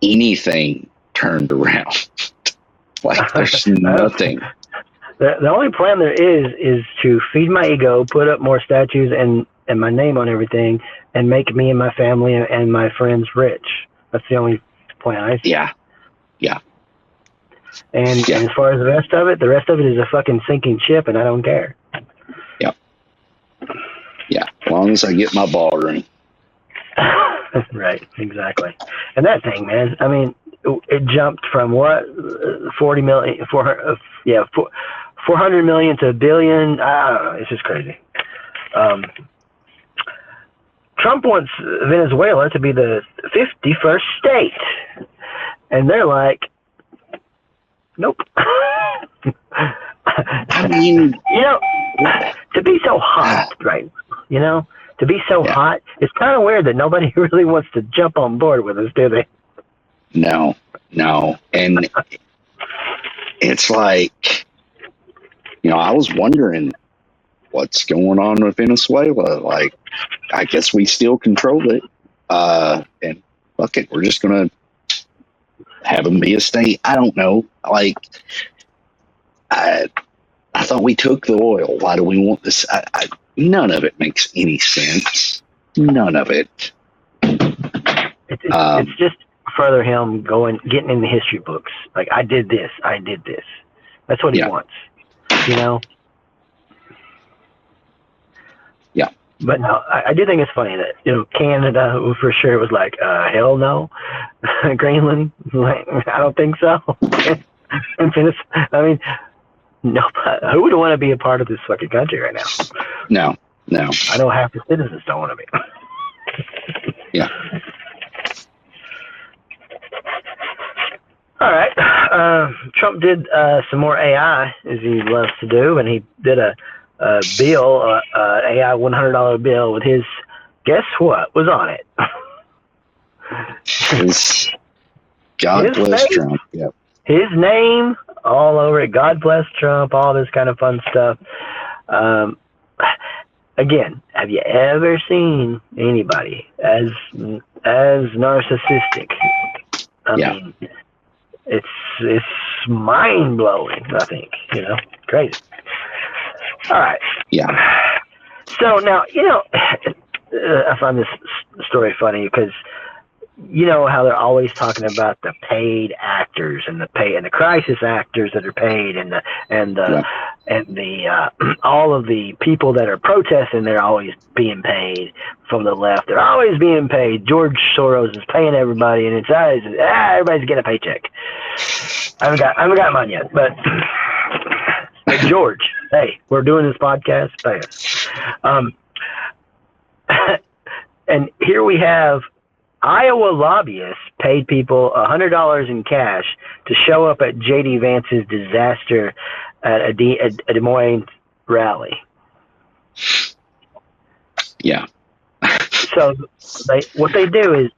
anything turned around. Like, there's nothing. The only plan there is to feed my ego, put up more statues and my name on everything, and make me and my family and my friends rich. That's the only plan I see. Yeah. And as far as the rest of it is a fucking sinking ship, and I don't care. Yeah, as long as I get my ball ring. Right, exactly. And that thing, man, I mean, it jumped from what, 400 million to $1 billion. I don't know. It's just crazy. Trump wants Venezuela to be the 51st state, and they're like, nope. I mean, to be so hot, right? To be so hot, it's kind of weird that nobody really wants to jump on board with us, do they? No. And it's like, I was wondering what's going on with Venezuela. Like, I guess we still control it. And fuck it, we're just going to have them be a state. I don't know. Like, I thought we took the oil. Why do we want this? None of it makes any sense. None of it. It's just further him getting in the history books. Like, I did this. That's what he wants. Yeah. But no, I do think it's funny that, Canada for sure was like, hell no. Greenland, like, I don't think so. I mean, no, who would want to be a part of this fucking country right now? No. I know half the citizens don't want to be. Yeah. All right. Trump did some more AI, as he loves to do, and he did a bill, AI $100 bill with his, guess what was on it? God bless Trump. Yep. His name all over it. God bless Trump. All this kind of fun stuff. Again, have you ever seen anybody as narcissistic? I mean, it's mind blowing. I think crazy. All right. Yeah. So now I find this story funny because how they're always talking about the paid actors and the crisis actors that are paid and the all of the people that are protesting, they're always being paid from the left. They're always being paid. George Soros is paying everybody, and everybody's getting a paycheck. I haven't got mine yet, but George, hey, we're doing this podcast. Pay us. And here we have Iowa lobbyists paid people $100 in cash to show up at J.D. Vance's disaster at a Des Moines rally. Yeah. So what they do is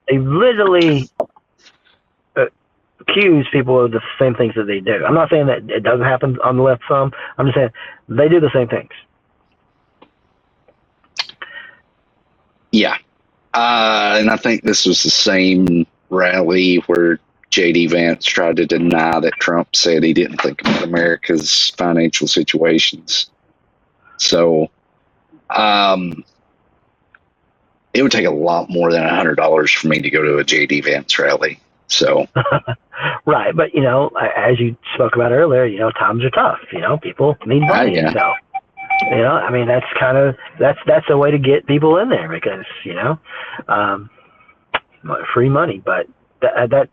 they literally accuse people of the same things that they do. I'm not saying that it doesn't happen on the left some. I'm just saying they do the same things. Yeah. And I think this was the same rally where J.D. Vance tried to deny that Trump said he didn't think about America's financial situations. So it would take a lot more than $100 for me to go to a J.D. Vance rally. So, right. But, as you spoke about earlier, times are tough. People need money. Yeah. So, I mean, that's a way to get people in there because, free money. But that's,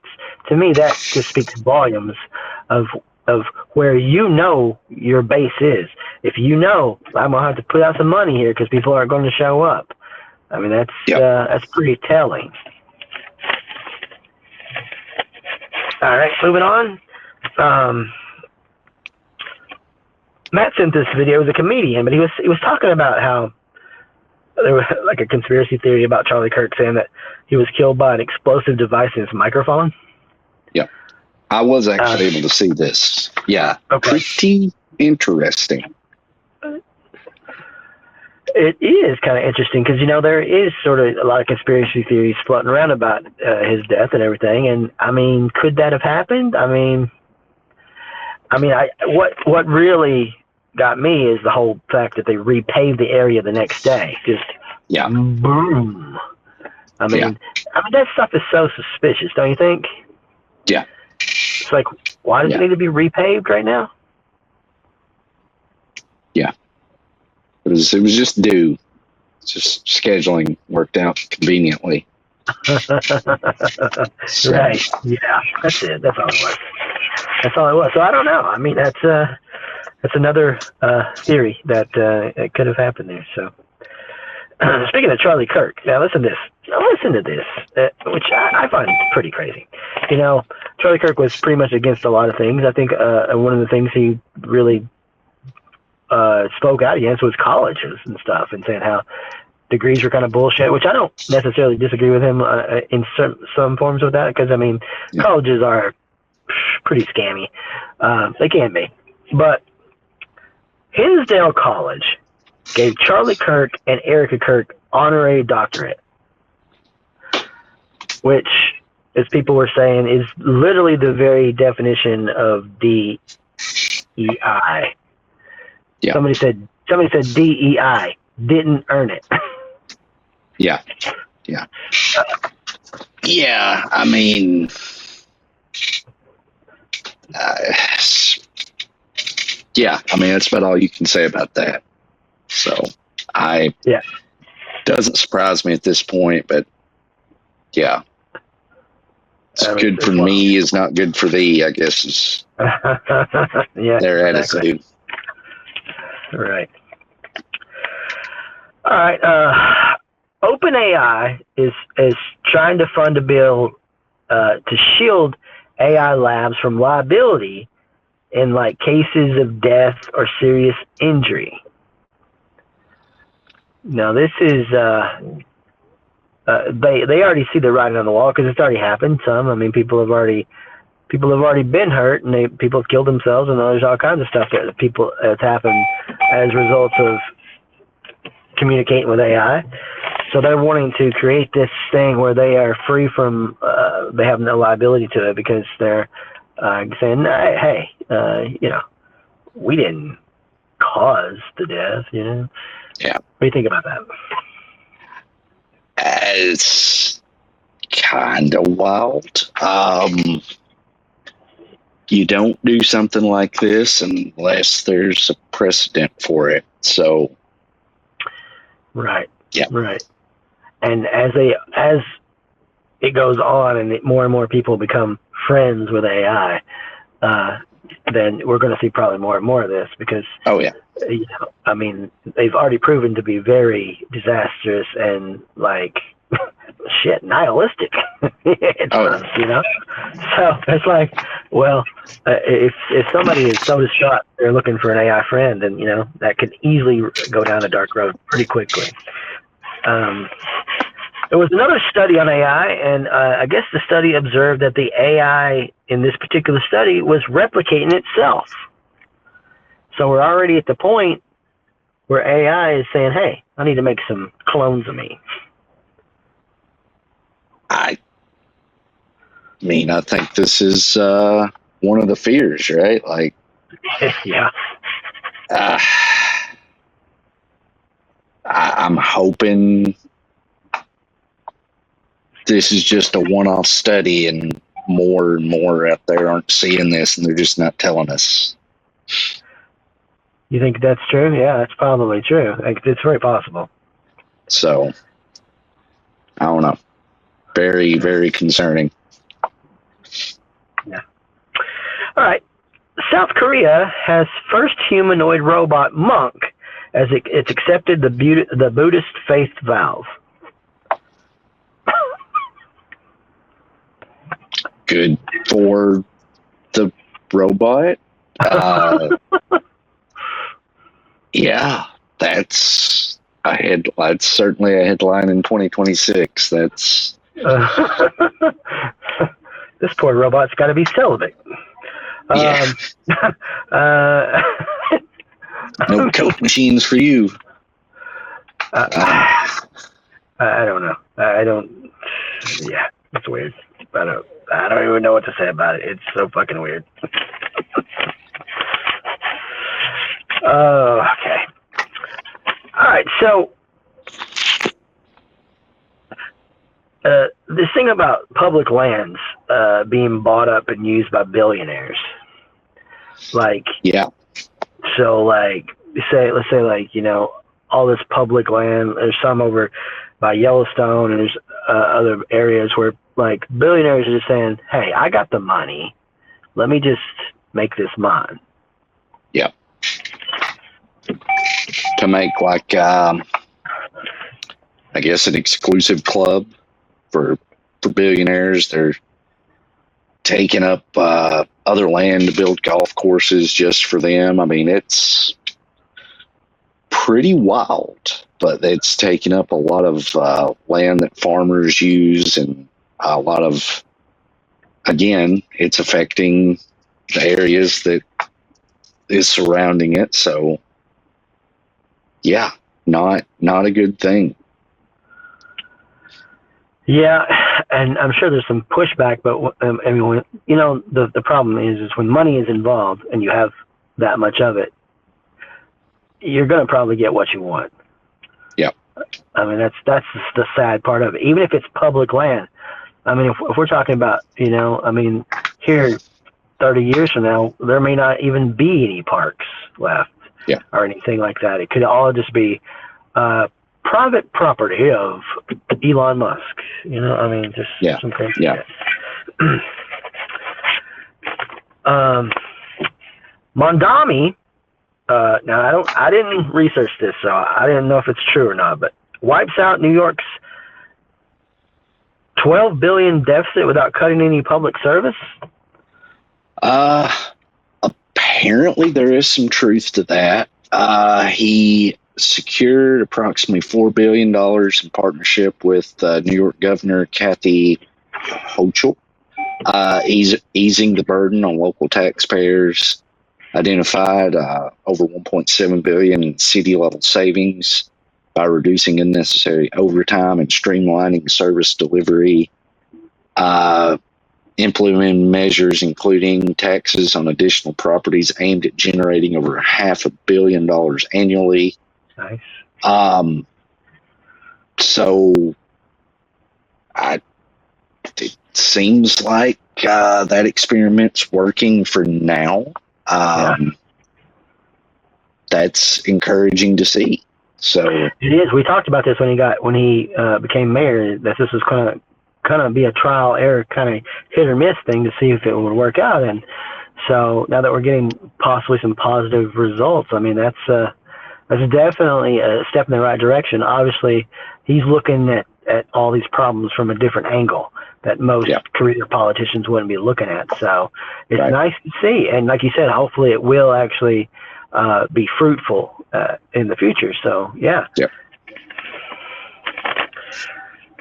to me, that just speaks volumes of where your base is. If I'm going to have to put out some money here because people aren't going to show up. I mean, that's pretty telling. All right, moving on. Matt sent this video. He was a comedian, but he was talking about how there was like a conspiracy theory about Charlie Kirk saying that he was killed by an explosive device in his microphone. Yeah. I was actually able to see this. Yeah. Okay. Pretty interesting. It is kind of interesting because, there is sort of a lot of conspiracy theories floating around about his death and everything. And, I mean, could that have happened? What really got me is the whole fact that they repaved the area the next day. Just boom. I mean, that stuff is so suspicious, don't you think? Yeah. It's like, why does it need to be repaved right now? Yeah. It was just due. Just scheduling worked out conveniently. Right. Yeah. That's it. That's all it was. So I don't know. I mean, that's another theory that it could have happened there. So speaking of Charlie Kirk, now listen to this. Which I find pretty crazy. Charlie Kirk was pretty much against a lot of things. I think one of the things he really spoke out against was colleges and stuff, and saying how degrees were kind of bullshit, which I don't necessarily disagree with him in some forms of that, because, colleges are pretty scammy. They can be. But Hinsdale College gave Charlie Kirk and Erica Kirk honorary doctorate, which, as people were saying, is literally the very definition of DEI. Yeah. Somebody said DEI, didn't earn it. Yeah. I mean, that's about all you can say about that. So, doesn't surprise me at this point, but yeah, it's good for me is not good for thee, I guess is their attitude. Right. All right. OpenAI is trying to fund a bill to shield AI labs from liability in cases of death or serious injury. Now this is they already see the writing on the wall because it's already happened. People have already been hurt, and people have killed themselves, and there's all kinds of stuff that has happened as results of communicating with AI. So they're wanting to create this thing where they are free from, they have no liability to it, because they're saying, hey, we didn't cause the death, Yeah. What do you think about that? It's kind of wild. You don't do something like this unless there's a precedent for it. So, right. Yeah. Right. And as it goes on and more people become friends with AI, then we're going to see probably more and more of this, because they've already proven to be very disastrous and nihilistic. So it's like, well, if somebody is so distraught they're looking for an AI friend, then that could easily go down a dark road pretty quickly. There was another study on AI, and I guess the study observed that the AI in this particular study was replicating itself. So we're already at the point where AI is saying, hey, I need to make some clones of me. I think this is one of the fears, right? Yeah. I'm hoping this is just a one-off study, and more out there aren't seeing this, and they're just not telling us. You think that's true? Yeah, that's probably true. It's very possible. So, I don't know. Very, very concerning. Yeah. All right. South Korea has first humanoid robot monk as it's accepted the Buddhist faith vows. Good for the robot. Yeah, that's It's certainly a headline in 2026. That's this poor robot's got to be celibate. yeah. No Coke machines for you. I don't know. I don't. Yeah, it's weird. I don't even know what to say about it. It's so fucking weird. Okay. All right. So, this thing about public lands being bought up and used by billionaires, like, yeah. So, like, let's say, like, all this public land. There's some over by Yellowstone, and there's other areas where, like, billionaires are just saying, "Hey, I got the money. Let me just make this mine." Yeah. To make, like, I guess an exclusive club for billionaires. They're taking up other land to build golf courses just for them. I mean, it's pretty wild, but it's taking up a lot of land that farmers use, and a lot of, again, it's affecting the areas that is surrounding it. So, yeah, not a good thing. Yeah, and I'm sure there's some pushback, but I mean, the problem is when money is involved and you have that much of it, you're going to probably get what you want. Yeah. I mean, that's the sad part of it. Even if it's public land, I mean, if we're talking about, I mean, here 30 years from now, there may not even be any parks left. Yeah. Or anything like that. It could all just be private property of Elon Musk. I mean, just some crazy shit. Mondami. Now I didn't research this, so I didn't know if it's true or not. But wipes out New York's $12 billion deficit without cutting any public service. Apparently, there is some truth to that. He secured approximately $4 billion in partnership with New York Governor Kathy Hochul, easing the burden on local taxpayers. Identified over $1.7 billion in city-level savings by reducing unnecessary overtime and streamlining service delivery. Implementing measures including taxes on additional properties aimed at generating over $500 million annually. Nice. So it seems like that experiment's working for now. That's encouraging to see. So it is. We talked about this when he became mayor, that this was kind of be a trial error, kind of hit or miss thing to see if it would work out. And so now that we're getting possibly some positive results, I mean, that's definitely a step in the right direction. Obviously, he's looking at all these problems from a different angle that most career politicians wouldn't be looking at. So it's nice to see. And like you said, hopefully it will actually be fruitful in the future. So, yeah. Yep.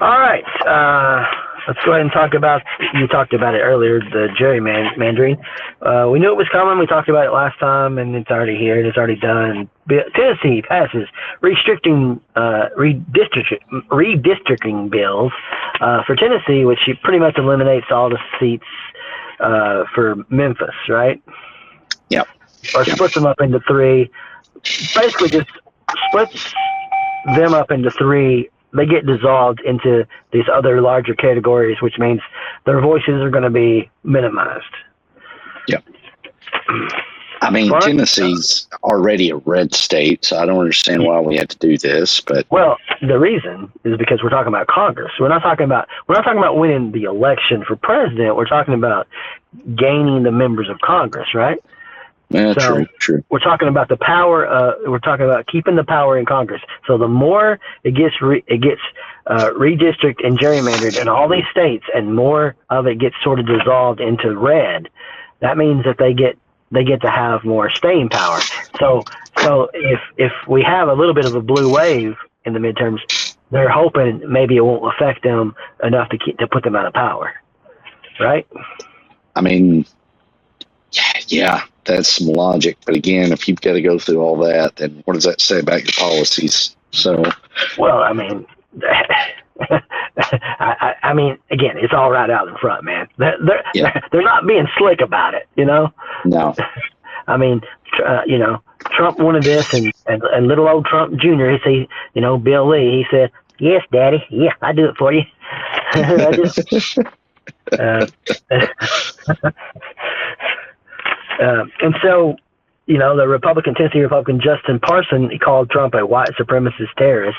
All right. Let's go ahead and talk about, you talked about it earlier, the gerrymandering. We knew it was coming. We talked about it last time, and it's already here. It's already done. Tennessee passes redistricting bills for Tennessee, which pretty much eliminates all the seats for Memphis, right? Yep. Or splits them up into three. Basically just splits them up into three. They get dissolved into these other larger categories, which means their voices are going to be minimized. Yep. I mean, Tennessee's already a red state, so I don't understand why we had to do this. But the reason is because we're talking about Congress. We're not talking about winning the election for president. We're talking about gaining the members of Congress, right? Yeah, so true. We're talking about the power. We're talking about keeping the power in Congress. So the more it gets redistricted and gerrymandered in all these states, and more of it gets sort of dissolved into red, that means that they get to have more staying power. So if we have a little bit of a blue wave in the midterms, they're hoping maybe it won't affect them enough to put them out of power, right? I mean, yeah, that's some logic. But again, if you've got to go through all that, then what does that say about your policies? So, well, I mean, I mean, again, it's all right out in front, man. They're not being slick about it, you know. No. I mean, you know, Trump wanted this, and little old Trump Jr. He said, you know, Bill Lee. He said, "Yes, Daddy. Yeah, I do it for you." And so, you know, the Tennessee Republican Justin Parson, he called Trump a white supremacist terrorist.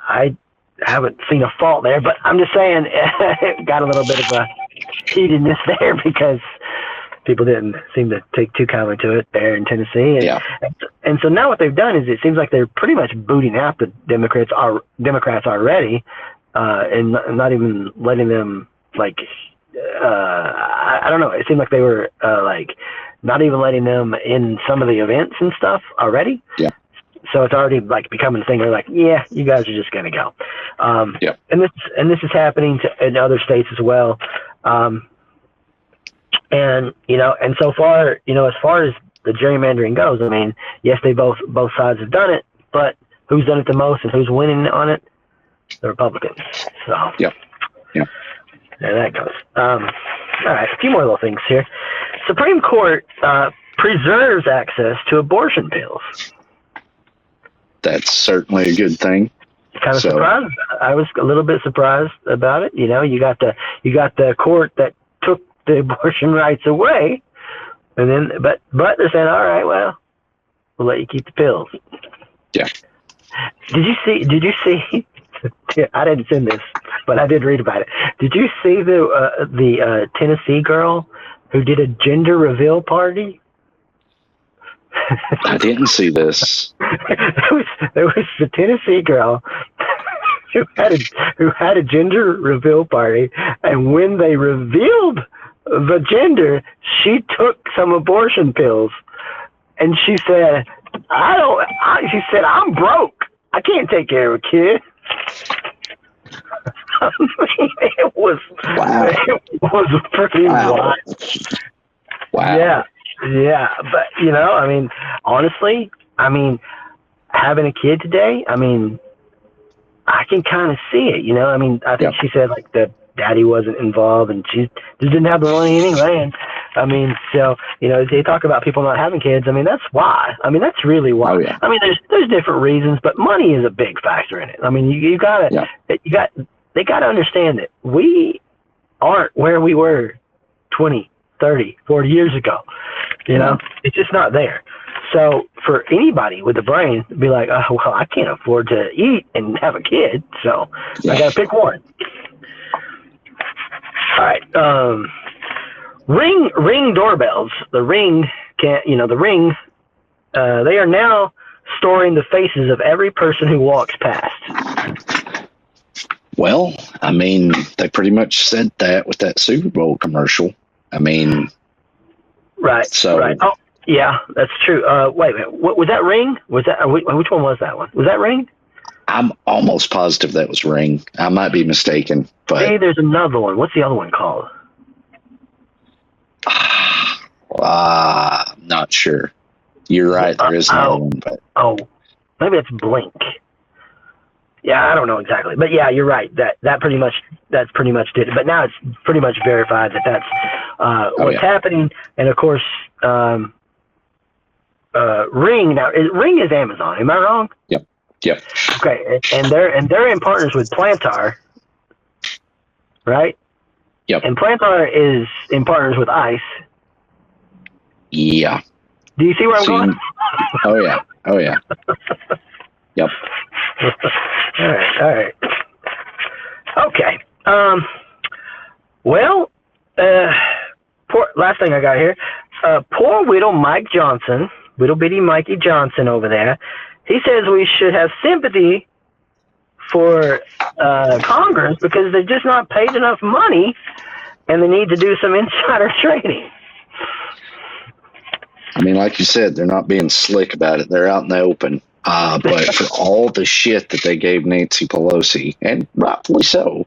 I haven't seen a fault there, but I'm just saying it got a little bit of a heatedness there because people didn't seem to take too kindly to it there in Tennessee. And so now what they've done is it seems like they're pretty much booting out the Democrats already, and not even letting them, like, I don't know. It seemed like they were like not even letting them in some of the events and stuff already. Yeah. So it's already like becoming a thing. They're like, yeah, you guys are just gonna go. And this is happening in other states as well. And you know, and so far, you know, as far as the gerrymandering goes, I mean, yes, both sides have done it, but who's done it the most and who's winning on it? The Republicans. So there that goes. All right, a few more little things here. Supreme Court preserves access to abortion pills. That's certainly a good thing. Kind of surprised. I was a little bit surprised about it. You know, you got the court that took the abortion rights away, and then but they're saying, all right, well, we'll let you keep the pills. Yeah. Did you see? I didn't send this, but I did read about it. Did you see the Tennessee girl who did a gender reveal party? I didn't see this. There was the Tennessee girl who had a gender reveal party, and when they revealed the gender, she took some abortion pills, and she said, she said, "I'm broke. I can't take care of a kid." I mean, it was pretty wild. Wow. Yeah, but you know, I mean, honestly, I mean, having a kid today, I mean, I can kind of see it. You know, I mean, I think she said like the daddy wasn't involved, and she just didn't have the money anyway. And I mean, so you know, they talk about people not having kids. I mean, that's why. I mean, that's really why. Oh, yeah. I mean, there's different reasons, but money is a big factor in it. I mean, they got to understand that we aren't where we were 20, 30, 40 years ago. You know, it's just not there. So for anybody with a brain to be like, oh, well, I can't afford to eat and have a kid, so I got to pick one. All right. Ring doorbells. The Ring they are now storing the faces of every person who walks past. Well, I mean, they pretty much said that with that Super Bowl commercial. I mean, right. So, right. Oh, yeah, that's true. Wait a minute. What was that? Ring? Was that? Which one was that one? Was that Ring? I'm almost positive that was Ring. I might be mistaken, but hey, there's another one. What's the other one called? I'm not sure. You're right. There is another one, but maybe it's Blink. Yeah, I don't know exactly, but yeah, you're right. That's pretty much did it. But now it's pretty much verified that that's what's happening. And of course, Ring now. Ring is Amazon. Am I wrong? Yep. Okay, and they're in partners with Plantar, right? Yep. And Plantar is in partners with ICE. Yeah. Do you see where I'm going? Oh yeah. Yep. All right. Okay. Well, last thing I got here. Poor Whittle Bitty Mikey Johnson over there. He says we should have sympathy for Congress because they're just not paid enough money, and they need to do some insider trading. mean, like you said, they're not being slick about it. They're out in the open. But for all the shit that they gave Nancy Pelosi, and rightfully so,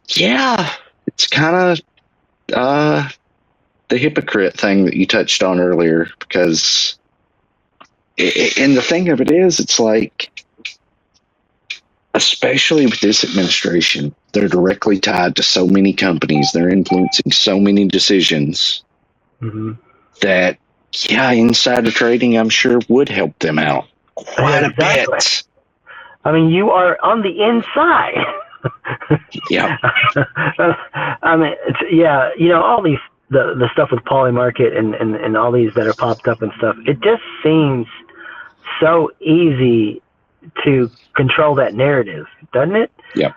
yeah, it's kind of the hypocrite thing that you touched on earlier, because and the thing of it is, it's like, especially with this administration, they're directly tied to so many companies. They're influencing so many decisions that, yeah, insider trading, I'm sure, would help them out quite a bit. I mean, you are on the inside. Yeah. I mean, all these, the stuff with Polymarket and all these that are popped up and stuff, it just seems so easy to control that narrative, doesn't it? Yeah.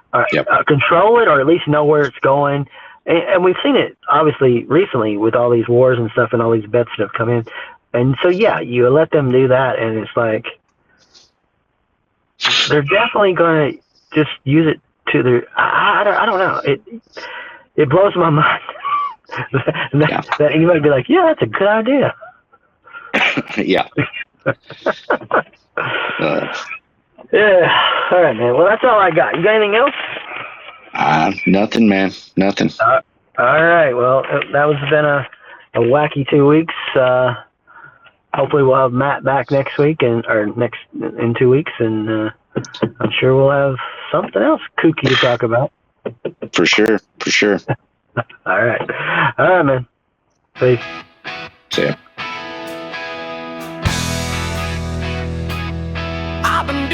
Control it, or at least know where it's going. And we've seen it, obviously, recently with all these wars and stuff and all these bets that have come in. And so, yeah, you let them do that, and it's like they're definitely going to just use it to their... I don't know. It blows my mind that anybody would be like, yeah, that's a good idea. Yeah. Yeah. All right, man. Well, that's all I got. You got anything else? Nothing, man. Nothing. All right. Well, that was been a wacky 2 weeks. Hopefully, we'll have Matt back next week in 2 weeks, and I'm sure we'll have something else kooky to talk about. For sure. All right, man. Peace. See ya. I've been